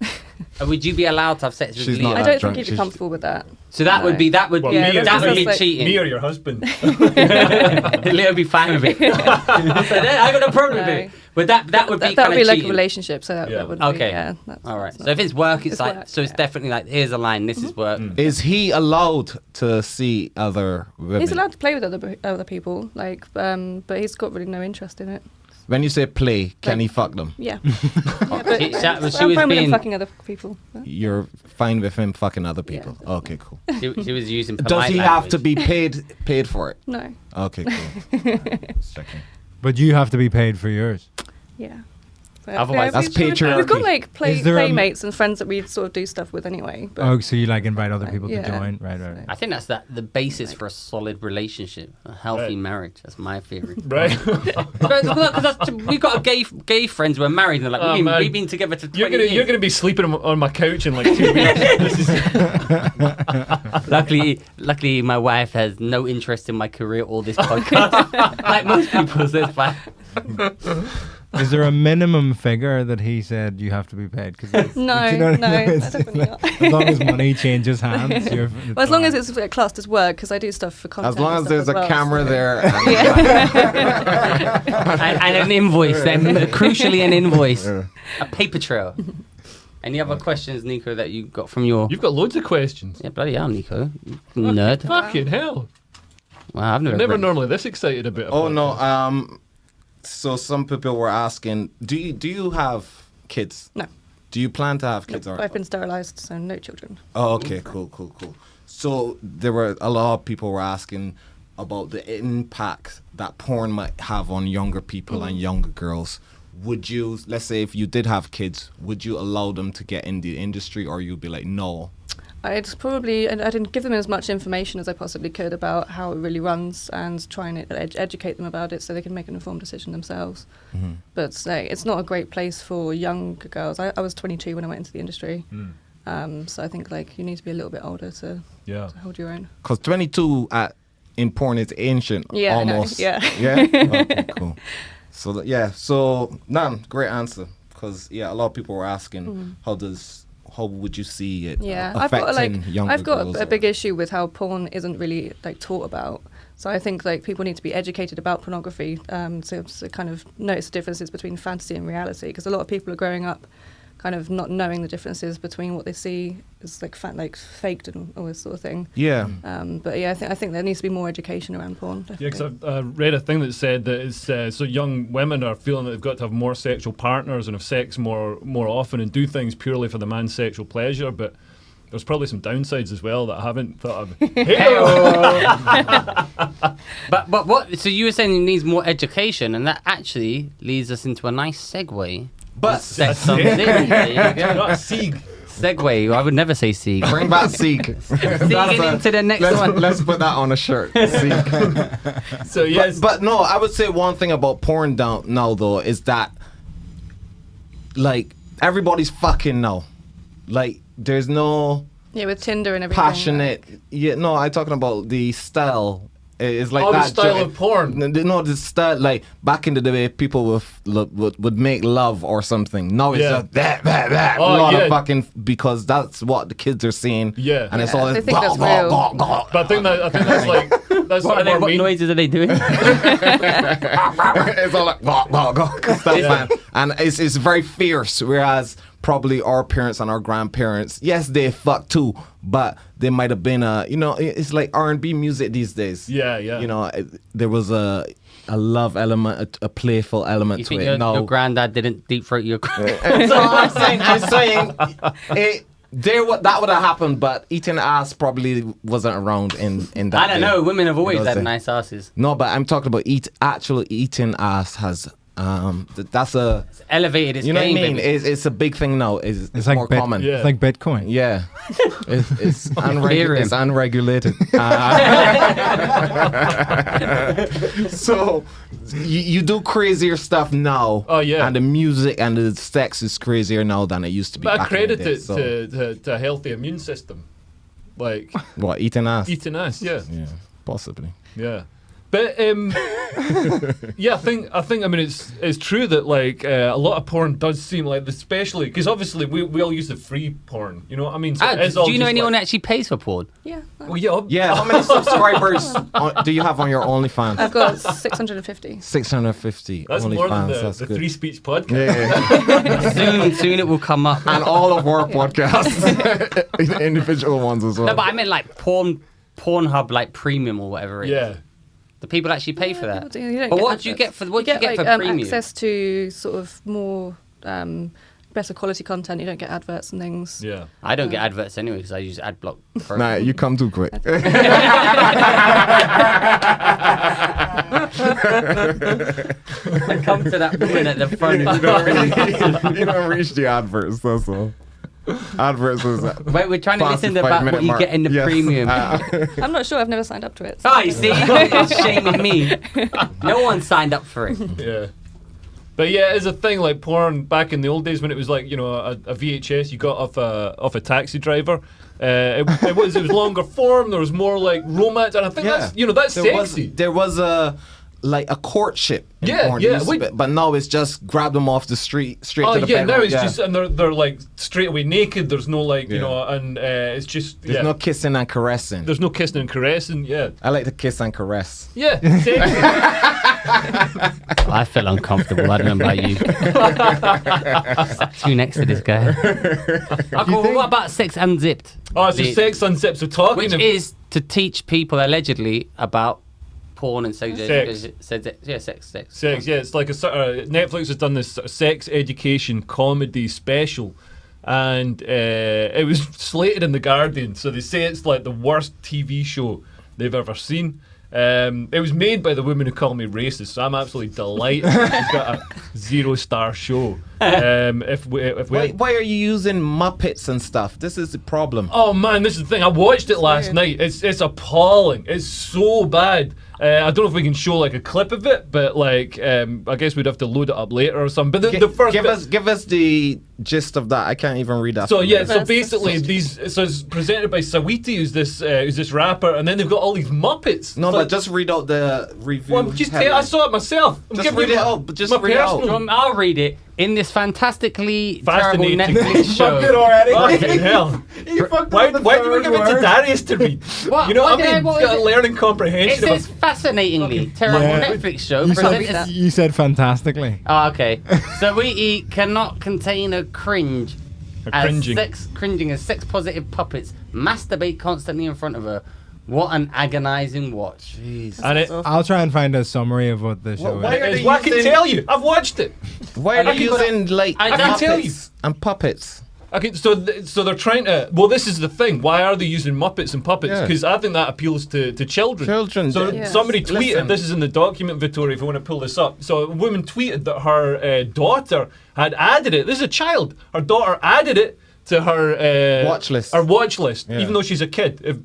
would you be allowed to have sex with Leo? I don't think he'd be comfortable with that. So that would be cheating. Me or your husband? Leo would be fine with it. I got no problem with it. But that would be kind of cheating. Like a relationship. So that would okay. be, yeah. All right. So if it's work, it's like work, it's definitely like here's a line. This is work. Is he allowed to see other women? He's allowed to play with other people, like, but he's got really no interest in it. When you say play, can he fuck them? Yeah. She I'm was fine with him being. fucking other people. You're fine with him fucking other people. Yeah. Okay, cool. She was using. Does he have to be paid for it? No. Okay, cool. Just checking. But you have to be paid for yours. Yeah. Otherwise, that's patriarchy. We've got like Is there playmates and friends that we sort of do stuff with anyway. But so you like invite other people to join? Right. I think that's the basis for a solid relationship, a healthy marriage. That's my theory. Right. Because we've got gay friends who are married and they're like, we've been together for 20 years. You're going to be sleeping on my couch in like 2 weeks. Luckily, my wife has no interest in my career or this podcast, like most people. So it's fine. Is there a minimum figure that he said you have to be paid? No, definitely not. As long as money changes hands, you're well, as long as it's classed as work, because I do stuff for content. As long as there's a camera there. And an invoice, crucially an invoice, a paper trail. Any other questions, Nico, that you got from your... You've got loads of questions. Yeah, bloody hell, Nico. Nerd. Fucking hell. Wow, I've never normally this excited about it. Oh, no. So some people were asking, do you have kids? No. Do you plan to have kids? Nope, I've been sterilised, so no children. Oh, okay, cool. So there were a lot of people were asking about the impact that porn might have on younger people and younger girls. Would you, let's say if you did have kids, would you allow them to get in the industry, or you'd be like, no? I'd give them as much information as I possibly could about how it really runs, and try and educate them about it so they can make an informed decision themselves. Mm-hmm. But it's not a great place for younger girls. I was 22 when I went into the industry. So I think you need to be a little bit older to hold your own. Because 22 in porn is ancient, almost. Yeah. Yeah? Okay, cool. So, great answer. Because, a lot of people were asking, how would you see it affecting younger I've got girls? a big issue with how porn isn't really taught about. So I think people need to be educated about pornography to kind of notice the differences between fantasy and reality, because a lot of people are growing up kind of not knowing the differences between what they see as faked and all this sort of thing. Yeah. But I think there needs to be more education around porn. Definitely. Yeah, because I read a thing that said that it's so young women are feeling that they've got to have more sexual partners and have sex more often and do things purely for the man's sexual pleasure, but there's probably some downsides as well that I haven't thought of. But what? So you were saying it needs more education, and that actually leads us into a nice segue. But There you go. Not a Segue. Segue. I would never say Segue. bring back Seek. Segue into the next one. Let's put that on a shirt. Seek. So yes, But no, I would say one thing about porn now though is that everybody's fucking now. There's no with Tinder and everything. passionate. I'm talking about the style. It's like the that style of porn. No, the style back in the day, people would make love or something. Now it's just that a lot of fucking, because that's what the kids are seeing. Yeah, and it's all I this. think that's real. But I think that's that's What what noises are they doing? It's all like stuff, man. And it's very fierce. Whereas probably our parents and our grandparents, yes, they fuck too, but they might have been it's like R&B music these days. Yeah. There was a love element, a playful element You to think it. your granddad didn't deep throat your... So I'm saying that would have happened, but eating ass probably wasn't around in that. I don't know. Women have always had day. nice asses. No, but I'm talking about actual eating ass has. That's a It's elevated its you know game, what I mean. baby. It's a big thing now. It's like more common. Yeah. It's like Bitcoin. Yeah, it's Clearing. it's unregulated. So you do crazier stuff now. Oh, yeah. And the music and the sex is crazier now than it used to be. But I back in the credit day, it so. to a healthy immune system, like What, eating ass? eating ass. Yeah. Yeah, possibly. Yeah. But I think I mean it's true that a lot of porn does seem especially because obviously we all use the free porn, you know what I mean? So it's all do you know just anyone that actually pays for porn? Yeah. Well, yeah. Yeah, how many subscribers do you have on your OnlyFans? I've got 650. 650 That's OnlyFans. more than That's the good. Free Speech podcast. Yeah. Soon it will come up. And all of our podcasts, individual ones as well. No, but I meant Pornhub premium or whatever it is. Yeah. The people actually pay for that. You don't But get what do you get adverts. for premium? Access to sort of more better quality content. You don't get adverts and things. Yeah. I don't get adverts anyway because I use AdBlock. Nah, you come too quick. I come to that woman at the front. You don't reach the adverts, that's all. Adverts is Wait, we're trying to listen to 5 about minute what you mark. get in the Yes. premium. I'm not sure. I've never signed up to it. So. Oh, you see? It's shaming me. No one signed up for it. Yeah. But yeah, it's a thing like porn back in the old days when it was a VHS you got off a taxi driver. It was longer form. There was more romance, and I think that's There sexy. there was a like a courtship. in Yeah, porn. yeah, But now it's just grab them off the street, straight Oh to the yeah, bedroom. now it's just and they're like straight away naked. There's no like you Yeah. know, and it's just There's no kissing and caressing. there's no kissing and caressing. Yeah, I like to kiss and caress. yeah. Sexy. I felt uncomfortable. I don't know about you. Too next to this guy. Okay, well, what about Sex Unzipped? Oh, so Sex Unzipped. So talking Which is to teach people allegedly about porn and sex. Sex, yeah, it's like a sort of Netflix has done this sort of sex education comedy special, and it was slated in The Guardian. So they say it's like the worst TV show they've ever seen. It was made by the woman who called me racist, so I'm absolutely delighted. It's got a 0-star show. Why are you using Muppets and stuff? This is the problem. Oh man, this is the thing. I watched it last night. It's appalling. It's so bad. I don't know if we can show like a clip of it, but like I guess we'd have to load it up later or something. But the first give us the gist of that. I can't even read that. So yeah, so basically so it's presented by Saweetie, who's this rapper, and then they've got all these Muppets. No, It's but like, just read out the review. well, I saw it myself. I'm Just giving read you it my- out. Just my read it out. personal- I'll read it. In this fantastically terrible Fascinating. Netflix show. Fucking hell. Why do we give it to Darius to read? What? You know What what I did I- mean? what He's got is a it? learning It comprehension says of fascinatingly terrible Yeah. Netflix show. You presented- said fantastically. Oh, okay. So we eat cannot contain a cringe. Cringing as sex positive puppets masturbate constantly in front of her. What an agonizing watch. Jeez. And it, I'll try and find a summary of what the show Why is. are they well, I can using- tell you. I've watched it. Why are they using like I can tell you. Muppets and puppets? Okay, so they're trying to. Well, this is the thing. Why are they using Muppets and puppets? Yeah. Because I think that appeals to children. Children, So yeah. somebody tweeted. Listen. This is in the document, Vittoria. If you want to pull this up. So a woman tweeted that her daughter had added it. This is a child. Her daughter added it to her Watch list. Her watch list, Yeah. even though she's a kid.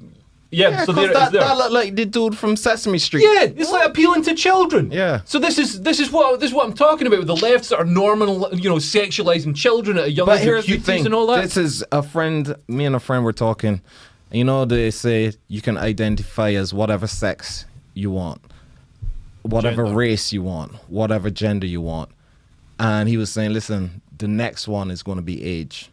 So Yeah, there 'cause it is that there. looked like the dude from Sesame Street. Yeah, it's like appealing to children. Yeah. So this is what I'm talking about with the left that are normal, sexualizing children at a young But age, here's the cuties thing. and all that. This is a friend. Me and a friend were talking. You know, they say you can identify as whatever sex you want, whatever Gender. race you want, whatever gender you want. And he was saying, listen, the next one is going to be age.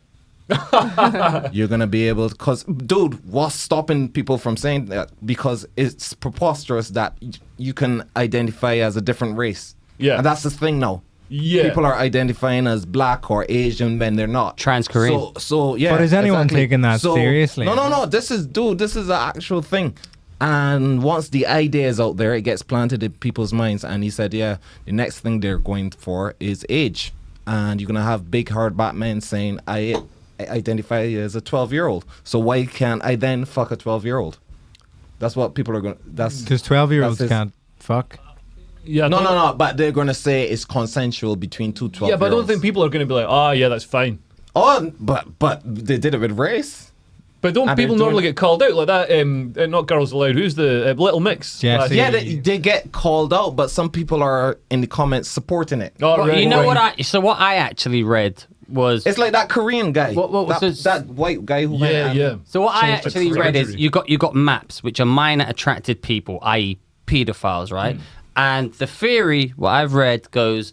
You're going to be able to, because, dude, what's stopping people from saying that? Because it's preposterous that you can identify as a different race. Yeah. And that's the thing now. Yeah. People are identifying as black or Asian when they're not. Trans Korean. So yeah. But is anyone exactly. taking that seriously? No. This is an actual thing. And once the idea is out there, it gets planted in people's minds. And he said, yeah, the next thing they're going for is age. And you're going to have big hard Batmen saying, I identify as a 12-year-old. So why can't I then fuck a 12-year-old? That's what people are going to... Because 12-year-olds that's his- can't fuck. Yeah, No. But they're going to say it's consensual between two 12-year-olds. Yeah, but I don't think people are going to be like, oh, yeah, that's fine. Oh, but they did it with race. But don't And people they're normally doing- get called out like that? Not Girls Aloud. Who's the Little Mix? Jesse. Yeah, they get called out, but some people are in the comments supporting it. Oh, Well, right, you know right. what I actually read was It's like that Korean guy, What was this? that white guy who went Yeah, and- yeah. So what I Changed the actually read is trajectory. you got maps which are minor attracted people, i.e. pedophiles, right? And the theory, what I've read, goes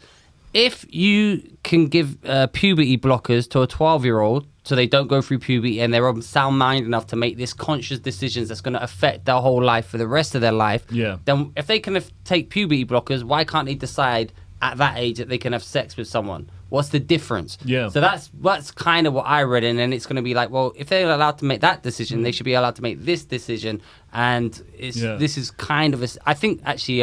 if you can give puberty blockers to a 12-year-old so they don't go through puberty and they're sound mind enough to make this conscious decisions that's going to affect their whole life for the rest of their life, Yeah. then if they can take puberty blockers, why can't they decide at that age that they can have sex with someone? What's the difference? Yeah. So that's kind of what I read, and then it's going to be like, well, if they're allowed to make that decision, they should be allowed to make this decision, and this is kind of I think actually,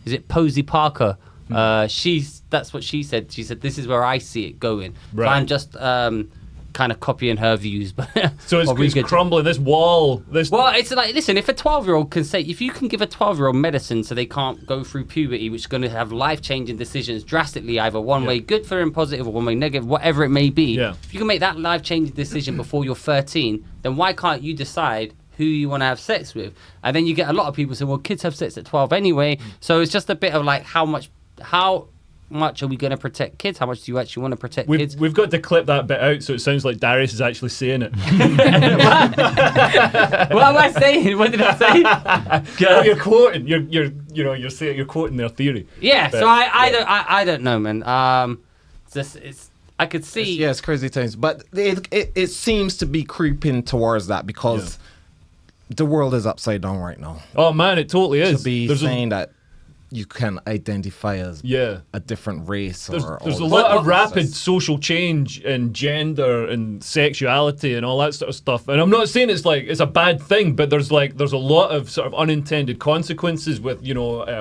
is it Posey Parker? That's what she said. She said this is where I see it going. Right. So I'm just kind of copying her views, but So or it's regurgitating. crumbling. This wall. Well, it's like, listen, if a 12-year-old can say, if you can give a 12-year-old medicine so they can't go through puberty, which is going to have life-changing decisions drastically, either one way good for them, positive, or one way negative, whatever it may be, Yeah. if you can make that life-changing decision before you're 13, then why can't you decide who you want to have sex with? And then you get a lot of people saying, well, kids have sex at 12 anyway. So it's just a bit of like, how much are we going to protect kids? How much do you actually want to protect kids? We've got to clip that bit out so it sounds like Darius is actually saying it. What am I saying? What did I say? Well, you're quoting. You're saying you're quoting their theory. Yeah. But, So I don't know, man. I could see. It's crazy times, but it seems to be creeping towards that because the world is upside down right now. Oh man, it totally is. To be saying that you can identify as a different race. There's a lot of rapid social change in gender and sexuality and all that sort of stuff. And I'm not saying it's a bad thing, but there's a lot of sort of unintended consequences with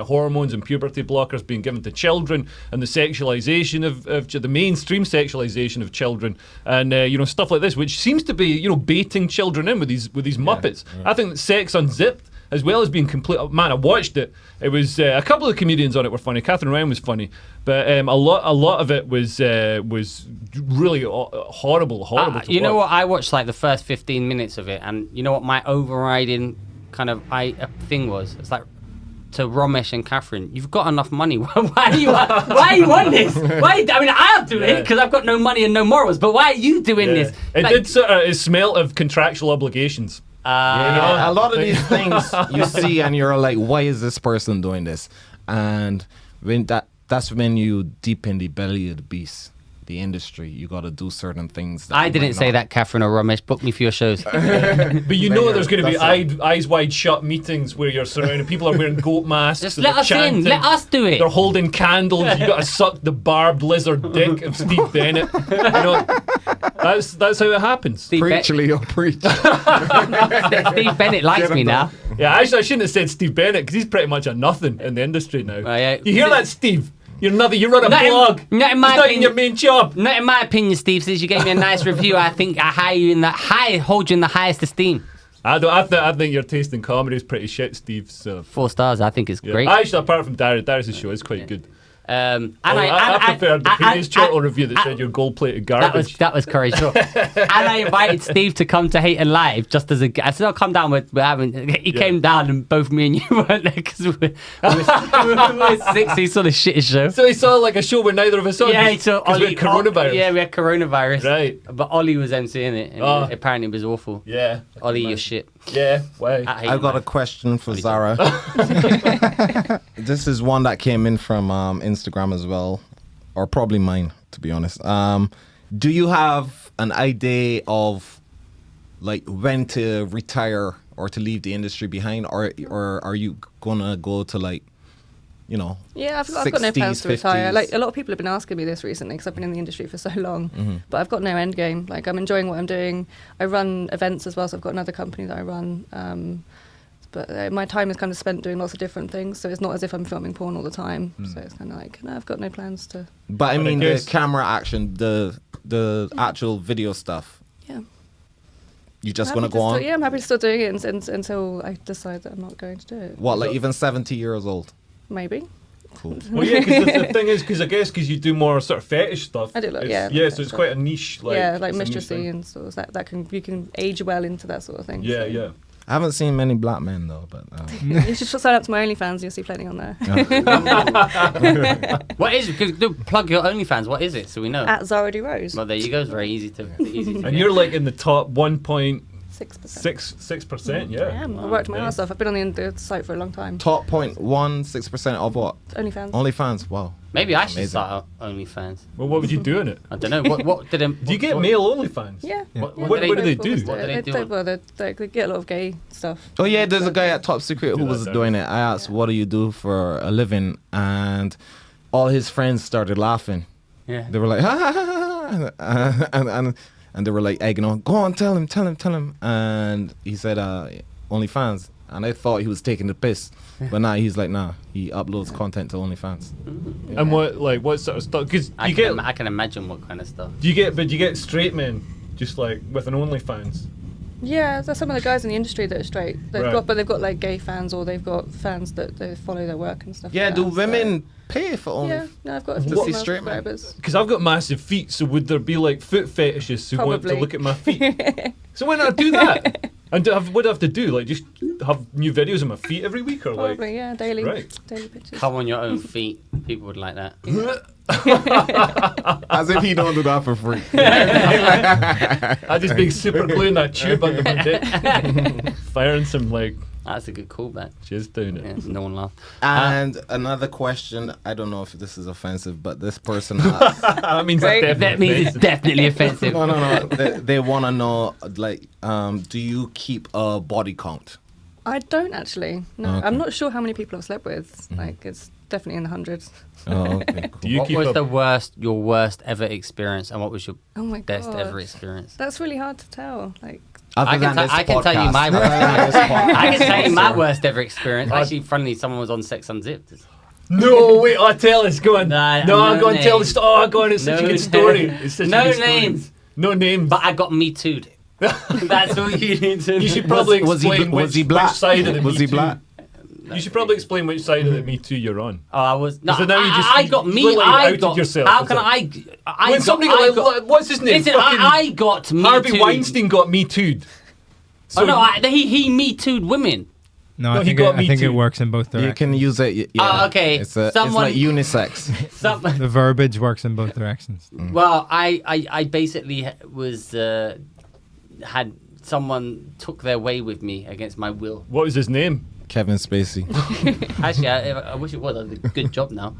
hormones and puberty blockers being given to children and the sexualization of the mainstream sexualization of children and stuff like this, which seems to be baiting children in with these Muppets. I think that Sex Unzipped, as well as being complete. Man, I watched it. It was a couple of comedians on it were funny. Catherine Ryan was funny, but a lot of it was really horrible. You know what? I watched like the first 15 minutes of it, and you know what my overriding kind of thing was? It's like to Ramesh and Catherine, you've got enough money. Why are you on this? I'll do it because I've got no money and no morals. But why are you doing this? It did sort of smell of contractual obligations. A lot of these things you see and you're like, why is this person doing this? And when that's when you deep in the belly of the beast, the industry, you got to do certain things. I didn't say that, Catherine or Ramesh. Book me for your shows. But there's going to be eyes wide shut meetings where you're surrounded. People are wearing goat masks. Just let us in. Let us do it. They're holding candles. You got to suck the barbed lizard dick of Steve Bennett. That's how it happens. Preach, Leo, preach. Steve Bennett likes me now. Yeah, actually, I shouldn't have said Steve Bennett because he's pretty much a nothing in the industry now. You hear that, Steve? You're nothing. You run a blog. Not in my opinion. opinion. Your main job. Not in my opinion, Steve. Since you gave me a nice review, I think I hold you in the highest esteem. I think your taste in comedy is pretty shit, Steve. So 4 stars. I think it's great. Actually, apart from Darius' show, it's quite good. I preferred the previous chortle review that said you're gold-plated garbage. That was Curry's show. And I invited Steve to come to Hate and Live just as I said, I'll come down. He came down and both me and you weren't there because we were 6. He saw the shittest show. So he saw like a show where neither of us saw. Yeah, he saw Ollie. We had coronavirus. Yeah, we had coronavirus. Right. But Ollie was emceeing it. And apparently it was awful. Yeah. Ollie, you're shit. Yeah, why? I've got a question for Zara. This is one that came in from Instagram as well, or probably mine, to be honest. Do you have an idea of like when to retire or to leave the industry behind, or are you gonna go to like, Yeah, I've got no plans to retire. Like a lot of people have been asking me this recently because I've been in the industry for so long. But I've got no end game. Like I'm enjoying what I'm doing. I run events as well, so I've got another company that I run. But my time is kind of spent doing lots of different things, so it's not as if I'm filming porn all the time. So it's kind of like, no, I've got no plans to. But I mean, the camera action, the actual video stuff. Yeah. You just gonna go on? Yeah, I'm happy to still doing it until I decide that I'm not going to do it. What, like even 70 years old? Maybe. Cool. Well, yeah, because the thing is, because you do more sort of fetish stuff. I do, so it's quite a niche. Like mistressy and sort of that you can age well into that sort of thing. Yeah, so. yeah. I haven't seen many black men though, but you should sign up to my OnlyFans. You'll see plenty on there. What is it? Plug your OnlyFans. What is it so we know? At Zara DuRose. Well, there you go. It's very easy to. And you're like in the top 1.6%. 6%. Yeah. I am. I worked my ass off. I've been on the site for a long time. top 0.16% of what? OnlyFans. OnlyFans. Wow. Maybe I should Amazing. start OnlyFans. Well, what would you do in it? I don't know. What did Do you get male OnlyFans? Yeah. What do they do? What do they do? Well, they get a lot of gay stuff. Oh yeah, there's a guy at Top Secret who was doing it. I asked, "What do you do for a living?" And all his friends started laughing. Yeah. They were like, "Ha ha ha ha," and they were like egging on, "Go on, tell him." And he said, "OnlyFans." And I thought he was taking the piss, but now he's like, nah, he uploads content to OnlyFans. Yeah. And what sort of stuff? Because I can imagine what kind of stuff. Do you get straight men just like with an OnlyFans? Yeah, there's some of the guys in the industry that are straight. They've Right. got like gay fans, or they've got fans that they follow their work and stuff. Yeah, like do that, women pay for OnlyFans? Yeah, no, I've got a few To see female straight men? subscribers. Because I've got massive feet, so would there be like foot fetishists who want to Probably. look at my feet? So why not do that? And would I have to do like just have new videos of my feet every week, or like? Probably, yeah, daily pictures. Come on your own feet. People would like that. As if he don't do that for free. I just being super gluing that tube under my dick, firing some like. That's a good callback. Just doing it. Yeah, no one laughed. And another question, I don't know if this is offensive, but this person asked, That means That means it's definitely offensive. no. They want to know, like, do you keep a body count? I don't actually. No, Okay. I'm not sure how many people I've slept with. Like, it's definitely in the hundreds. Oh, okay, cool. Do you What keep was a, your worst ever experience, and what was your Oh my best god, ever experience? That's really hard to tell. Like, Other I than can, this I can tell you podcast. my Other than worst. this podcast. I can tell you my worst ever experience. Actually, funnily, someone was on Sex Unzipped. No, wait, I'll tell us. Go on. Nah, no, I'm no going to tell the names. story. Oh, go on, it's such a No good story. names. It's such No a good story. names. No names. But I got Me Too'd. That's all you need to know. You should probably Was he explain was he which black? side of the Was Me he Too. black? You should probably explain which side of the Me Too you're on. Oh, I was. No, So now you just- I got you me. look like you I outed got. yourself. How Is can that- I? When somebody got, what's his name? Listen, Fucking I got Me Harvey Too'd. Weinstein got Me Too'd. Oh no, he Me Too'd women. No, No, I he think got me I think it too. works in both You directions. can use it. Yeah. Oh, okay. It's like unisex. Some, The verbiage works in both directions. well, I basically was had someone took their way with me against my will. What was his name? Kevin Spacey. Actually, I wish it was. I did a good job now.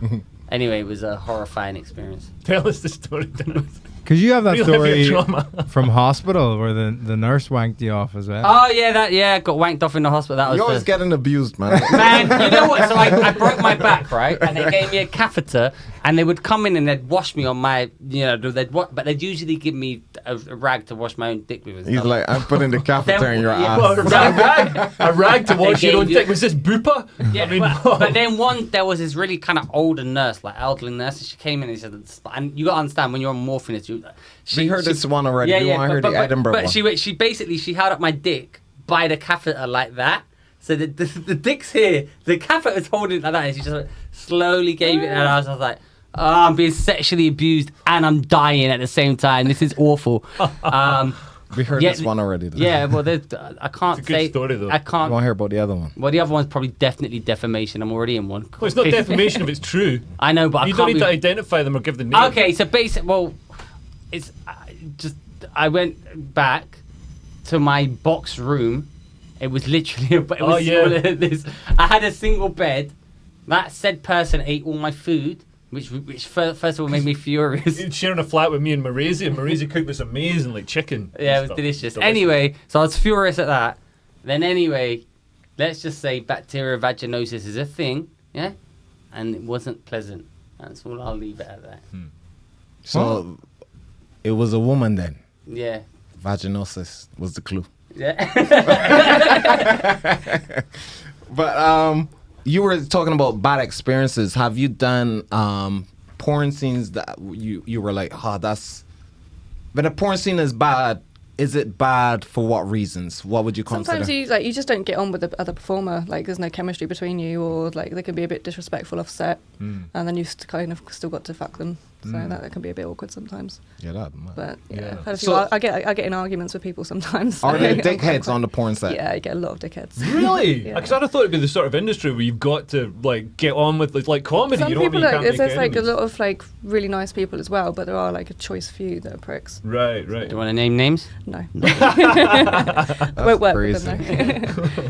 Anyway, it was a horrifying experience. Tell us the story, Dennis. Because you have that Relive your story trauma. from hospital where the nurse wanked you off as well. Oh yeah, got wanked off in the hospital. That was You're always the, getting abused, man. man. You know what? So I broke my back, right? And they gave me a catheter, and they would come in and they'd wash me on my, but they'd usually give me a rag to wash my own dick with. And He's stuff. like, I'm putting the catheter in your Yeah. ass. A rag to wash They your own gave you- dick. Was this Bupa? Yeah, I mean, but then there was this really kind of older nurse, like elderly nurse, and she came in and she said, and you got to understand when you're on morphine, We heard this one already. You want to hear the Edinburgh but one? she basically held up my dick by the catheter like that. So the dick's here, the catheter's holding it like that, and she just like, slowly gave it, and I was like, oh, I'm being sexually abused and I'm dying at the same time. This is awful. We heard yeah, this one already. Though. Yeah, well, I can't It's a good say. story, though. I You can't. want to hear about the other one? Well, the other one's probably definitely defamation. I'm already in one. well, it's not defamation if it's true. I know, but You I don't can't. need to identify them or give the name. Okay, so I went back to my box room. It was literally smaller than this. I had a single bed. That said person ate all my food, which first of all made me furious. You're sharing a flat with me and Mairesia, and Mairesia cooked this amazing, like chicken. Yeah, it was stuff. delicious. Anyway, so I was furious at that. Then anyway, let's just say bacterial vaginosis is a thing, yeah? And it wasn't pleasant. That's all, I'll leave it at that. So it was a woman then. Yeah. Vaginosis was the clue. Yeah. But you were talking about bad experiences. Have you done porn scenes that you were like, that's... When a porn scene is bad, is it bad for what reasons? What would you consider? Sometimes you just don't get on with the other performer. Like, there's no chemistry between you, or like they can be a bit disrespectful off set, and then you've kind of still got to fuck them. So that can be a bit awkward sometimes. Yeah, that. But Yeah. I've had a few, So- I get in arguments with people sometimes. Are there so- dickheads on the porn set? Yeah, I get a lot of dickheads. Really? Yeah. Because I'd have thought it'd be the sort of industry where you've got to like get on with like comedy. Some You know what I people mean? You are, can't there's make like a enemies. lot of like really nice people as well, but there are like a choice few that are pricks. Right. Do you want to name names? No. Won't work with them though.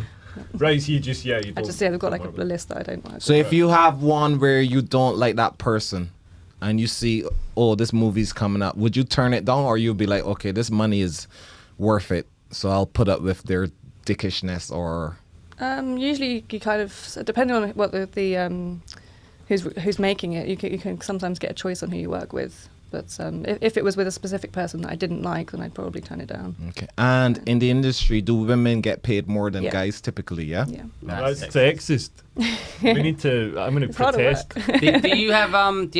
Right, so you just you I don't. just they've got like a list that I don't like. So if you have one where you don't like that person and you see, oh, this movie's coming up, would you turn it down, or you'll be like, okay, this money is worth it, so I'll put up with their dickishness? Or Usually you kind of, depending on what the who's making it, you can sometimes get a choice on who you work with. But if it was with a specific person that I didn't like, then I'd probably turn it down. okay. And in the industry, do women get paid more than Yeah. guys typically? Yeah. Yeah. That's sexist. We need to. I'm going to It's hard protest. work. do you have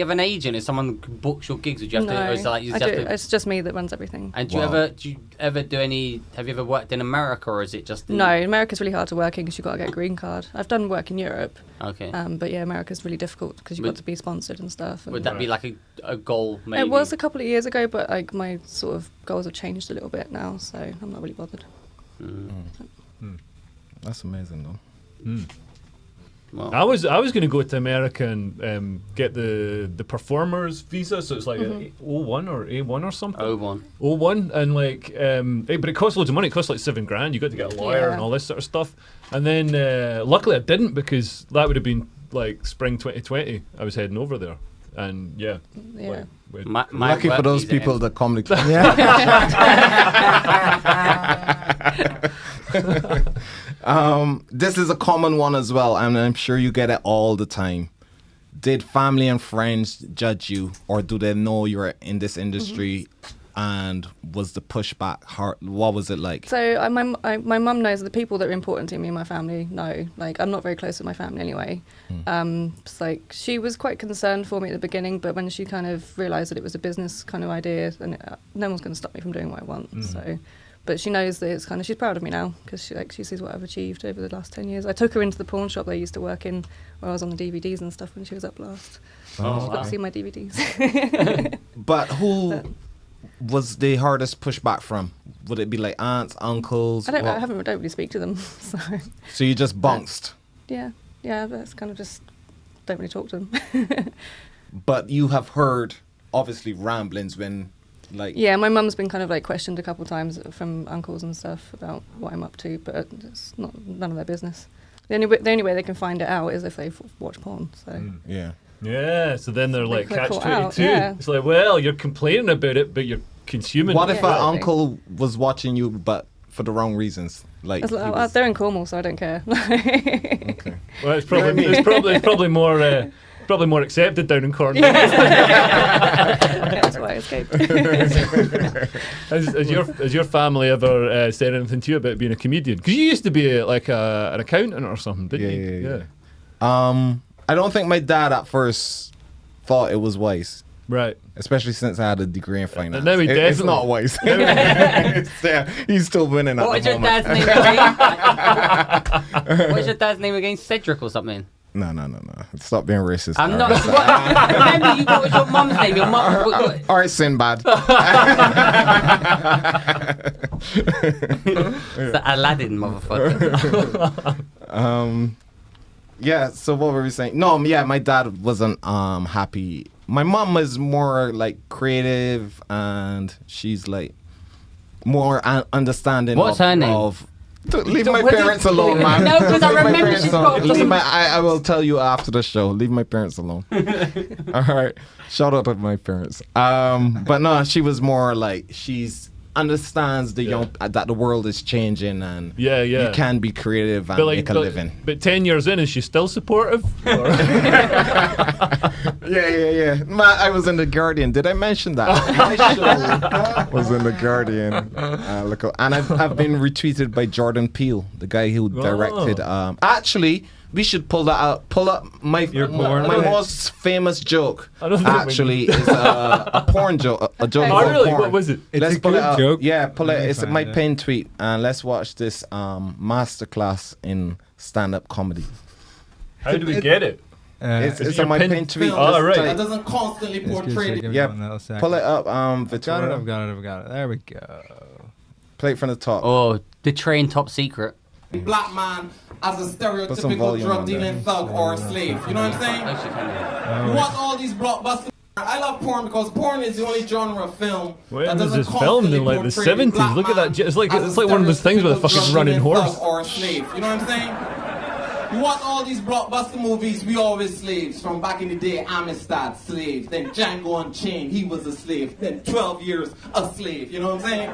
an agent? If someone books your gigs, would you have No, to? Or is it like you I just do, have to? it's just me that runs everything. And Wow. do you ever do any? Have you ever worked in America, or is it just? No, America's really hard to work in because you've got to get a green card. I've done work in Europe, Okay. but yeah, America's really difficult because you've got to be sponsored and stuff. And Would that be like a goal? Maybe it was a couple of years ago, but like my sort of goals have changed a little bit now, so I'm not really bothered. That's amazing, though. Well, I was going to go to America and get the performers visa, so it's like a O1 or A1 or something. O1, and like, but it costs loads of money. It costs like $7,000. You got to get a lawyer and all this sort of stuff. And then luckily I didn't, because that would have been like spring 2020. I was heading over there, and my lucky for those people that comedy club. This is a common one as well, and I'm sure you get it all the time. Did family and friends judge you, or do they know you're in this industry? And was the pushback hard? What was it like? So my mum knows the people that are important to me in my family know. Like, I'm not very close with my family anyway. It's like, she was quite concerned for me at the beginning, but when she kind of realised that it was a business kind of idea, and no one's going to stop me from doing what I want. So, but she knows that it's kind of, she's proud of me now, because she sees what I've achieved over the last 10 years. I took her into the pawn shop they used to work in, where I was on the DVDs and stuff when she was up last. She got to see my DVDs. But who was the hardest pushback from? Would it be like aunts, uncles? I don't really speak to them. So you just bounced? Yeah, that's kind of just, don't really talk to them. But you have heard, obviously, ramblings when, like... Yeah, my mum's been kind of like questioned a couple of times from uncles and stuff about what I'm up to, but it's none of their business. The only way they can find it out is if they watch porn. So Yeah, so then they're like catch-22. Yeah. It's like, well, you're complaining about it, but you're consuming What it. if an uncle was watching you, but for the wrong reasons? Like, they're in Cornwall, so I don't care. Okay. Well, it's probably more accepted down in Cornwall. That's why I escaped. Has your family ever said anything to you about being a comedian? Because you used to be an accountant or something, didn't you? Yeah. I don't think my dad at first thought it was wise. Right. Especially since I had a degree in finance. No, it's not wise. He's still winning at What the is your moment. dad's name again? What is your dad's name again? Cedric or something? No. Stop being racist. I'm not. Remember, what was your mum's name? Your mum. All right, Sinbad. It's the Aladdin motherfucker. Yeah, so what were we saying? No, yeah, my dad wasn't happy. My mom is more like creative, and she's like more understanding. What's her name? Leave my parents alone, man. No, because I remember she's got. I will tell you after the show. Leave my parents alone. All right. Shout out to my parents. But no, she was more like, she's understands that the world is changing, and you can be creative and make a living. But 10 years in, is she still supportive? Yeah. I was in The Guardian. Did I mention that? My show was in The Guardian. And I've been retweeted by Jordan Peele, the guy who directed. Actually, we should pull that out. Pull up my most famous joke. Actually, is a porn joke. A joke about really? porn. What was it? It's Let's a pull good it up. joke. Yeah, pull it. It's my pin tweet, and let's watch this masterclass in stand-up comedy. How do we get it? It's on my pin tweet. Oh, right. That doesn't constantly portray. Yeah, pull it up. Victoria. I've got it. There we go. Play it from the top. Oh, the train top secret. Black man as a stereotypical volume drug on dealing thug or a slave. You know what I'm saying? You want all these blockbusters? I love porn because porn is the only genre of film When was this filmed in like the 70s? Look at that. It's like one of those things with a fucking running horse. Or a slave. You know what I'm saying? You watch all these blockbuster movies, we always slaves. From back in the day, Amistad, slave. Then Django Unchained, he was a slave. Then 12 years, a slave. You know what I'm saying?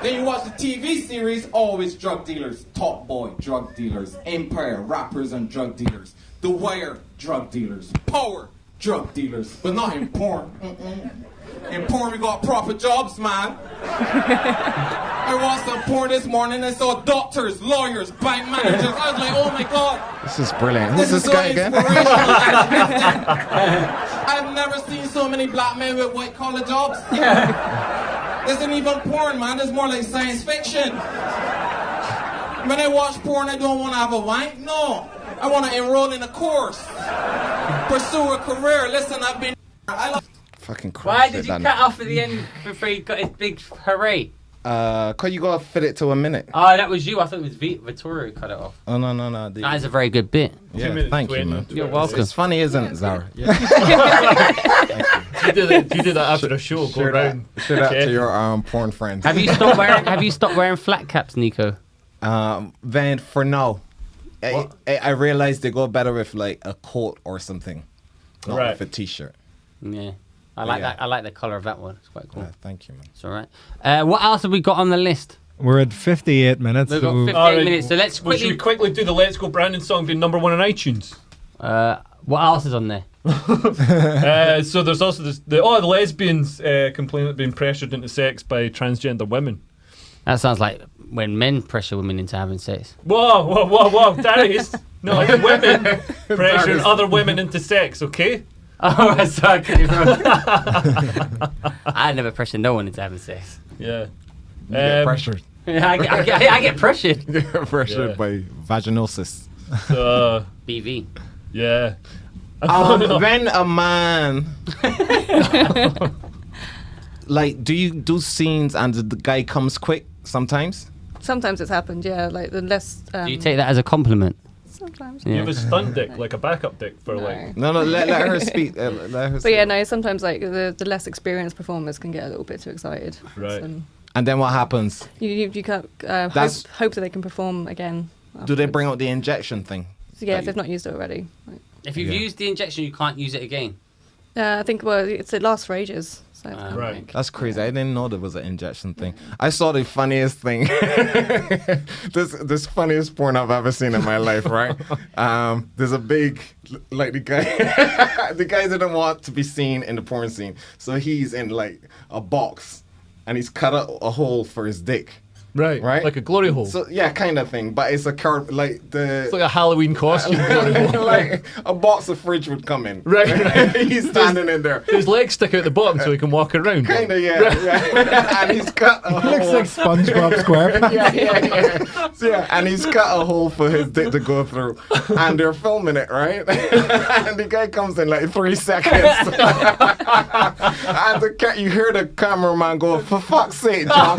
Then you watch the TV series, always drug dealers. Top Boy, drug dealers. Empire, rappers and drug dealers. The Wire, drug dealers. Power, drug dealers. But not in porn. In porn, we got proper jobs, man. I watched some porn this morning and saw doctors, lawyers, bank managers. I was like, oh my God. This is brilliant. Who's this guy again? I've never seen so many black men with white collar jobs. This isn't even porn, man. This is more like science fiction. When I watch porn, I don't want to have a wank. No. I want to enroll in a course. Pursue a career. Listen, I love... Fucking Why did you cut off at the end before he got his big hooray? Could you go fit it to a minute? Oh, that was you. I thought it was Vittorio who cut it off. Oh, no. That is a very good bit. Yeah, 2 minutes thank you, 20. man. You're welcome. It's funny, isn't it, Zara? Yeah. You do that after a show. Go around. Shout out to your porn friends. Have you stopped wearing flat caps, Nico? Then for now, I realized they go better with like a coat or something, not Right. with a t-shirt. Yeah. I like that. I like the color of that one. It's quite cool. Thank you, man. It's all right. What else have we got on the list? We're at 58 minutes. We've got so 58 Alright, minutes, so let's Should we quickly. quickly do the Let's Go Brandon song being number 1 on iTunes? What else is on there? So there's also the lesbians complain that being pressured into sex by transgender women. That sounds like when men pressure women into having sex. Whoa, Darius. No, it's women pressuring other women into sex, okay? Oh, that's sorry. I never pressured no one into having sex. Yeah. You get pressured. Yeah, I get pressured. You get pressured Yeah. by vaginosis. So, BV. yeah. When a man, like, do you do scenes and the guy comes quick sometimes? Sometimes it's happened, yeah. Like the less. Do you take that as a compliment? Sometimes. You Yeah. have a stunt dick, like a backup dick for No. like. No, let her speak. Let her But speak. yeah, no. Sometimes like the less experienced performers can get a little bit too excited. Right. So And then what happens? you can't That's- hope that they can perform again. Do they afterwards. bring out the injection thing? So, yeah, Like- if they've not used it already. Like, If you've Yeah. used the injection, you can't use it again. I think it lasts for ages. So it's kind of Right. like- That's crazy. I didn't know there was an injection thing. I saw the funniest thing. this funniest porn I've ever seen in my life, right? There's a big, like the guy, the guy didn't want to be seen in the porn scene. So he's in like a box and he's cut a hole for his dick. Right. Right? Like a glory hole. So yeah, kind of thing. But it's a card, like the... It's like a Halloween costume glory hole. like a box of fridge would come in. Right. He's standing in there. His legs stick out the bottom so he can walk around. Kind of, yeah. And he's cut a hole. looks like SpongeBob SquarePants. Yeah. So, yeah, and he's cut a hole for his dick to go through, and they're filming it, right? And the guy comes in like 3 seconds, and you hear the cameraman go, "For fuck's sake, John!"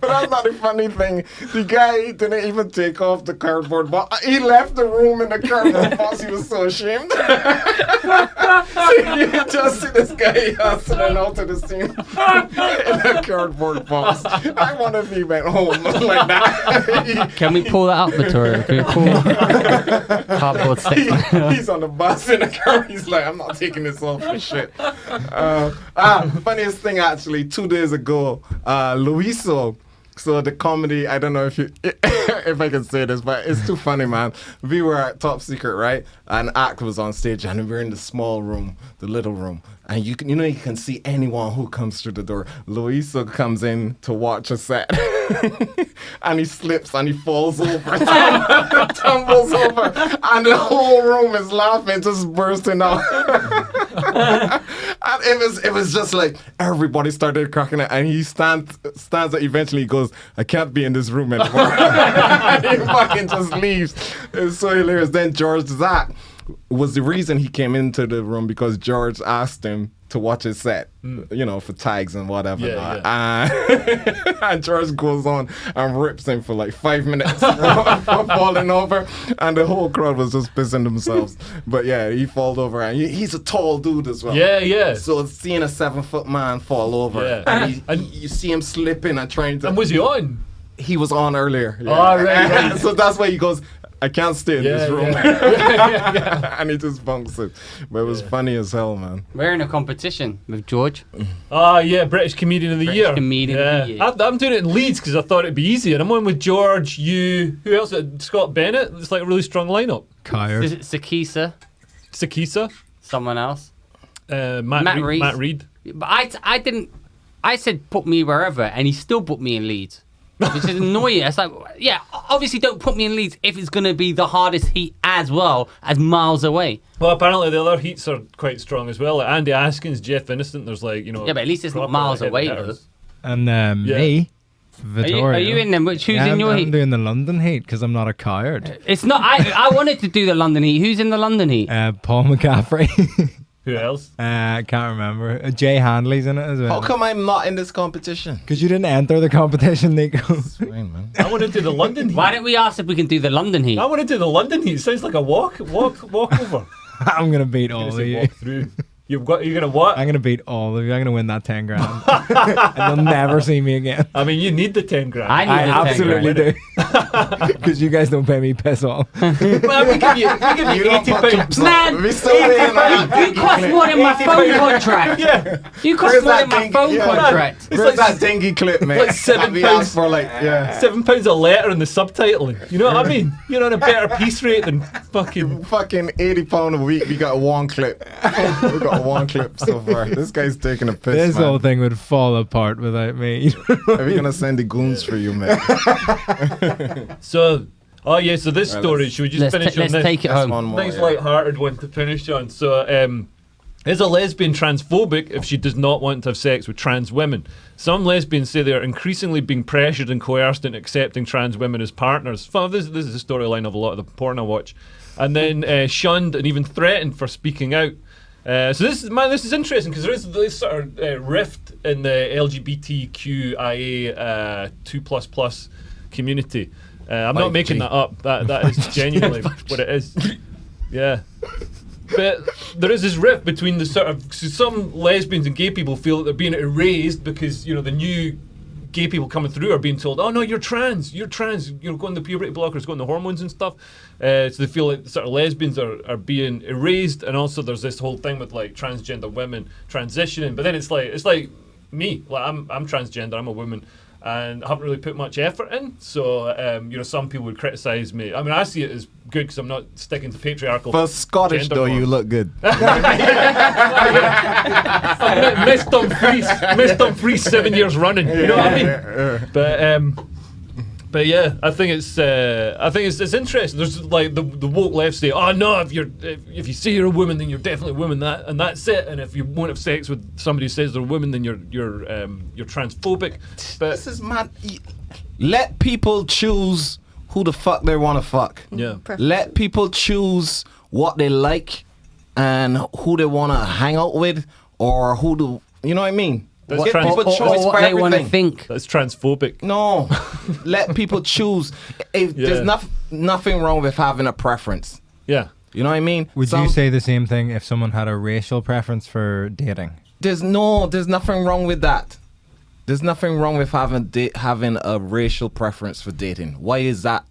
But that's not the funny thing. The guy didn't even take off the cardboard box. He left the room in the cardboard box. He was so ashamed. So you just see this guy hustling out to the scene in a cardboard box. I wonder if he went home like that. Can we pull that up, Vittorio? Can we pull cardboard stick? He's on the bus in the car. He's like, I'm not taking this off for shit. Funniest thing actually, 2 days ago, Luiso. So the comedy, I don't know if I can say this, but it's too funny, man. We were at Top Secret, right? An act was on stage, and we were in the small room, the little room, and you can see anyone who comes through the door. Luiso comes in to watch a set, and he slips and he falls over, tumbles over, and the whole room is laughing, just bursting out. And it was just like everybody started cracking up, and he stands up. Eventually, he goes, "I can't be in this room anymore." And he fucking just leaves. It's so hilarious. Then George Zach was the reason he came into the room, because George asked him to watch his set, for tags and whatever. And George goes on and rips him for like 5 minutes for falling over, and the whole crowd was just pissing themselves. But yeah, he falls over, and he's a tall dude as well. Yeah. So seeing a 7-foot man fall over, and you see him slipping and trying to... And was he on? He was on earlier. Yeah. Oh, right. So that's why he goes, "I can't stay in this room." Yeah. And he just bunks it. But it was funny as hell, man. We're in a competition with George. Oh, yeah, British Comedian of the Year. Comedian of the Year. I'm doing it in Leeds because I thought it'd be easier. I'm on with George, you, who else? Scott Bennett. It's like a really strong lineup. Coward. Is it Sakisa? Sakisa. Someone else? Matt Reed. Matt Reed. But I didn't. I said put me wherever, and he still put me in Leeds, which is annoying. It's like, yeah, obviously don't put me in Leeds if it's going to be the hardest heat as well as miles away. Well, apparently the other heats are quite strong as well. Like Andy Askins, Jeff Innocent. There's like, Yeah, but at least it's not proper, miles heavy away hitters. And Yeah. me, Vittorio. Are you in them? Who's in your I'm heat? doing the London heat because I'm not a coward. It's not. I wanted to do the London heat. Who's in the London heat? Paul McCaffrey. Who else? I can't remember. Jay Handley's in it as well. How come I'm not in this competition? Because you didn't enter the competition, Nico. It's fine, man. I want to do the London Heat. Why don't we ask if we can do the London Heat? I want to do the London Heat. Sounds like a walk over. I'm going to beat all of you. Walk through. You're gonna what? I'm going to beat all of you. I'm going to win that 10 grand. And you'll never see me again. I mean, you need the 10 grand. I need I the 10 absolutely grand. do. Because you guys don't pay me piss all. Well, we give you don't put £80. clips Man, on. We still paying that. You cost more than my phone contract. Yeah. You cost Where's more that than my thing? phone Yeah. contract. It's Where's like that dingy clip, mate? like £7 We asked for £7 a letter in the subtitling. You know what I mean? You're on a better piece rate than fucking. fucking £80 a week. We got one clip. We got one clip so far. This guy's taking a piss, This man. whole thing would fall apart without me. Are we gonna send the goons for you, man? So, so this story. Should we just finish on Let's this? take it That's home. one more. Nice yeah. light-hearted one to finish on. So, is a lesbian transphobic if she does not want to have sex with trans women? Some lesbians say they are increasingly being pressured and coerced into accepting trans women as partners. This is a storyline of a lot of the porn I watch. And then shunned and even threatened for speaking out. So this is interesting because there is this sort of rift in the LGBTQIA 2++ community. I'm not 5G. making that up. That is genuinely what it is. Yeah. But there is this rift between the so some lesbians and gay people feel that they're being erased because, you know, the new gay people coming through are being told, oh no, you're trans, you're going the puberty blockers, going the hormones and stuff. So they feel like sort of lesbians are being erased, and also there's this whole thing with like transgender women transitioning. But then it's like me, like I'm transgender, I'm a woman, and I haven't really put much effort in. So some people would criticise me. I mean, I see it as good because I'm not sticking to patriarchal. For Scottish gender though, you norms. look good. Missed Dumfries 7 years running. You know what I mean? But yeah, I think it's interesting. There's like the woke left say, oh no, if you say you're a woman, then you're definitely a woman, and that's it. And if you won't have sex with somebody who says they're a woman, then you're transphobic. But This is mad. Let people choose who the fuck they want to fuck. yeah, Let people choose what they like and who they want to hang out with, or who do you know what I mean? That's Give people Or choice what for they want to everything. think. that's transphobic. No, let people choose. There's nothing wrong with having a preference. Yeah. You know what I mean? Would you say the same thing if someone had a racial preference for dating? There's nothing wrong with that. There's nothing wrong with having a racial preference for dating. Why is that?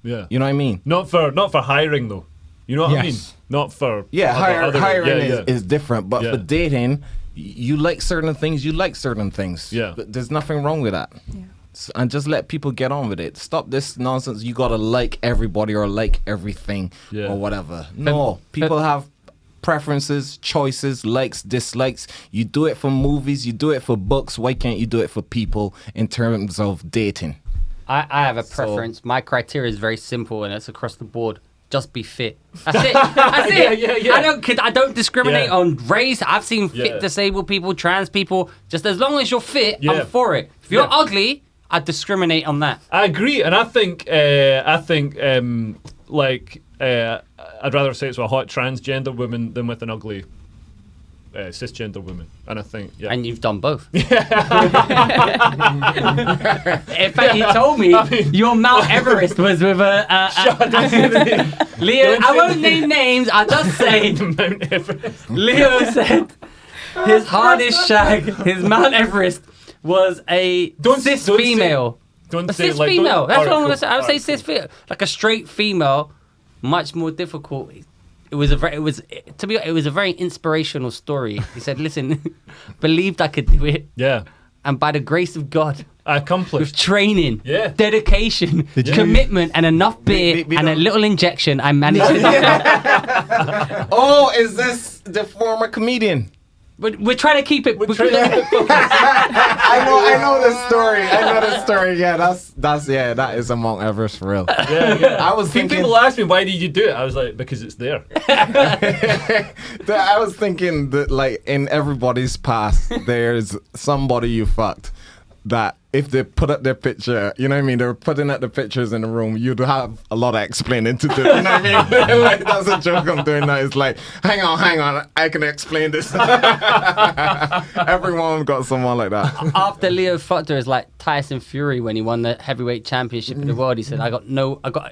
Yeah. You know what I mean? Not for hiring though. You know what I mean? Yes. Not for Hiring is different, but Yeah. for dating, you like certain things. You like certain things. Yeah. But there's nothing wrong with that. Yeah. And just let people get on with it. Stop this nonsense. You gotta like everybody or like everything Yeah. or whatever. No, people have preferences, choices, likes, dislikes. You do it for movies. You do it for books. Why can't you do it for people in terms of dating? I have a preference. My criteria is very simple, and it's across the board. Just be fit. That's it. That's it. Yeah. I don't discriminate Yeah. on race. I've seen fit Yeah. disabled people, trans people. Just as long as you're fit, Yeah. I'm for it. If you're Yeah. ugly, I discriminate on that. I agree, and I think I'd rather have sex with a hot transgender woman than with an ugly cisgender woman, and I think And you've done both. In fact, you told me your Mount Everest was with Leo. I won't name names. I'll just say Mount Everest. Leo said his hardest shag, his Mount Everest, was a cis female. Don't A say cis like female. don't- That's what I'm alright, gonna say. I would cool. say Alright, cis female, like a straight female, much more difficult. It was a very inspirational story. He said, "Listen, believed I could do it, Yeah, and by the grace of God, I with accomplished. training, Yeah. dedication, Did you- commitment, and enough beer we and a don't- little injection, I managed it." Oh, is this the former comedian? But we're trying to keep it. We're trying to- I know this story. Yeah, that is a Mount Everest for real. Yeah. I was Few thinking. people ask me, why did you do it? I was like, because it's there. I was thinking that like in everybody's past, there's somebody you fucked. that if they put up their picture, you know what I mean? They're putting up the pictures in the room, you'd have a lot of explaining to do. You know what I mean? Like, that's a joke I'm doing now. It's like, hang on, I can explain this. Everyone got someone like that. After Leo fucked her, is like Tyson Fury when he won the heavyweight championship of the world. He said,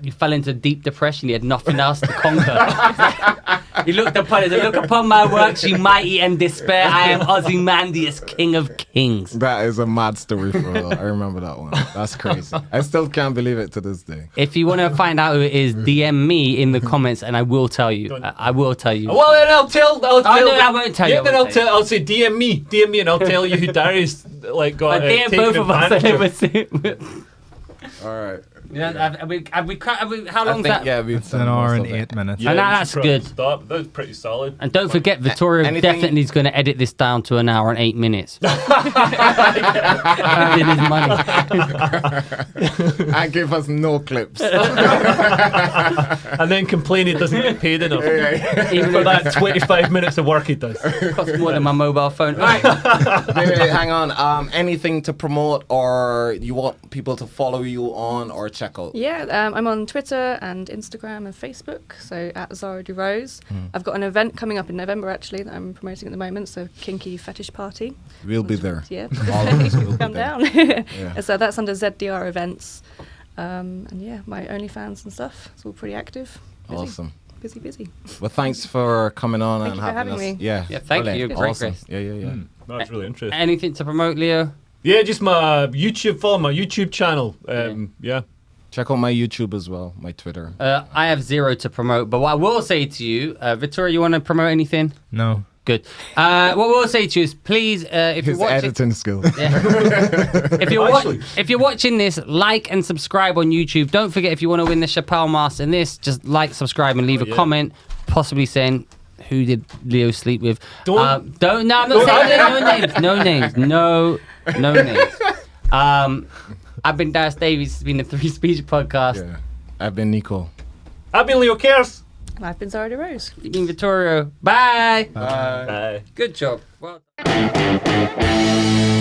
he fell into deep depression. He had nothing else to conquer. He looked upon it, look upon my works, you mighty and despair. I am Ozymandias, king of kings. That is a mad story for real. I remember that one. That's crazy. I still can't believe it to this day. If you want to find out who it is, DM me in the comments and I will tell you. I will tell you. Well, then I'll tell. No, I won't tell you. Yeah, then I'll say DM me, and I'll tell you who Darius got DM taken both of us. advantage of. All right. Yeah, how long is that? Yeah, we've It's an hour and 8 minutes. Yeah, that's good. Stop. That was pretty solid. And don't forget, Vittorio definitely is going to edit this down to an hour and 8 minutes. Earning his money. And give us no clips. And then complain he doesn't get paid enough. Even for that 25 minutes of work he does. Costs more than my mobile phone. All right. Wait, hang on. Anything to promote or you want people to follow you on or check out? Yeah, I'm on Twitter and Instagram and Facebook, so at Zara DuRose. I've got an event coming up in November, actually, that I'm promoting at the moment, so Kinky Fetish Party. We'll be there. Yeah, All of us will be come there. down. Yeah. So that's under ZDR events. And yeah, my OnlyFans and stuff. It's all pretty active. Busy. Awesome. Busy. Well, thanks for coming on Thank and you for having us. having me. Yeah, Thank you. brilliant. Great, Awesome. Grace. Yeah. That's really interesting. Anything to promote, Leo? Yeah, just my YouTube, follow my YouTube channel. Yeah. Check out my YouTube as well, my Twitter. I have 0 to promote, but what I will say to you, Vittorio, you want to promote anything? No. Good. What we'll say to you is, please, if His you're watching, editing skills. if you're watching this, like and subscribe on YouTube. Don't forget, if you want to win the Chappelle mask in this, just like, subscribe, and leave a comment, possibly saying who did Leo sleep with. No, I'm not saying no names. No names. I've been Darius Davies. It's been the Three Speech Podcast. Yeah. I've been Nico. I've been Leo Cares. And I've been Zara DuRose. You've been Vittorio. Bye. Bye. Good job. Well done.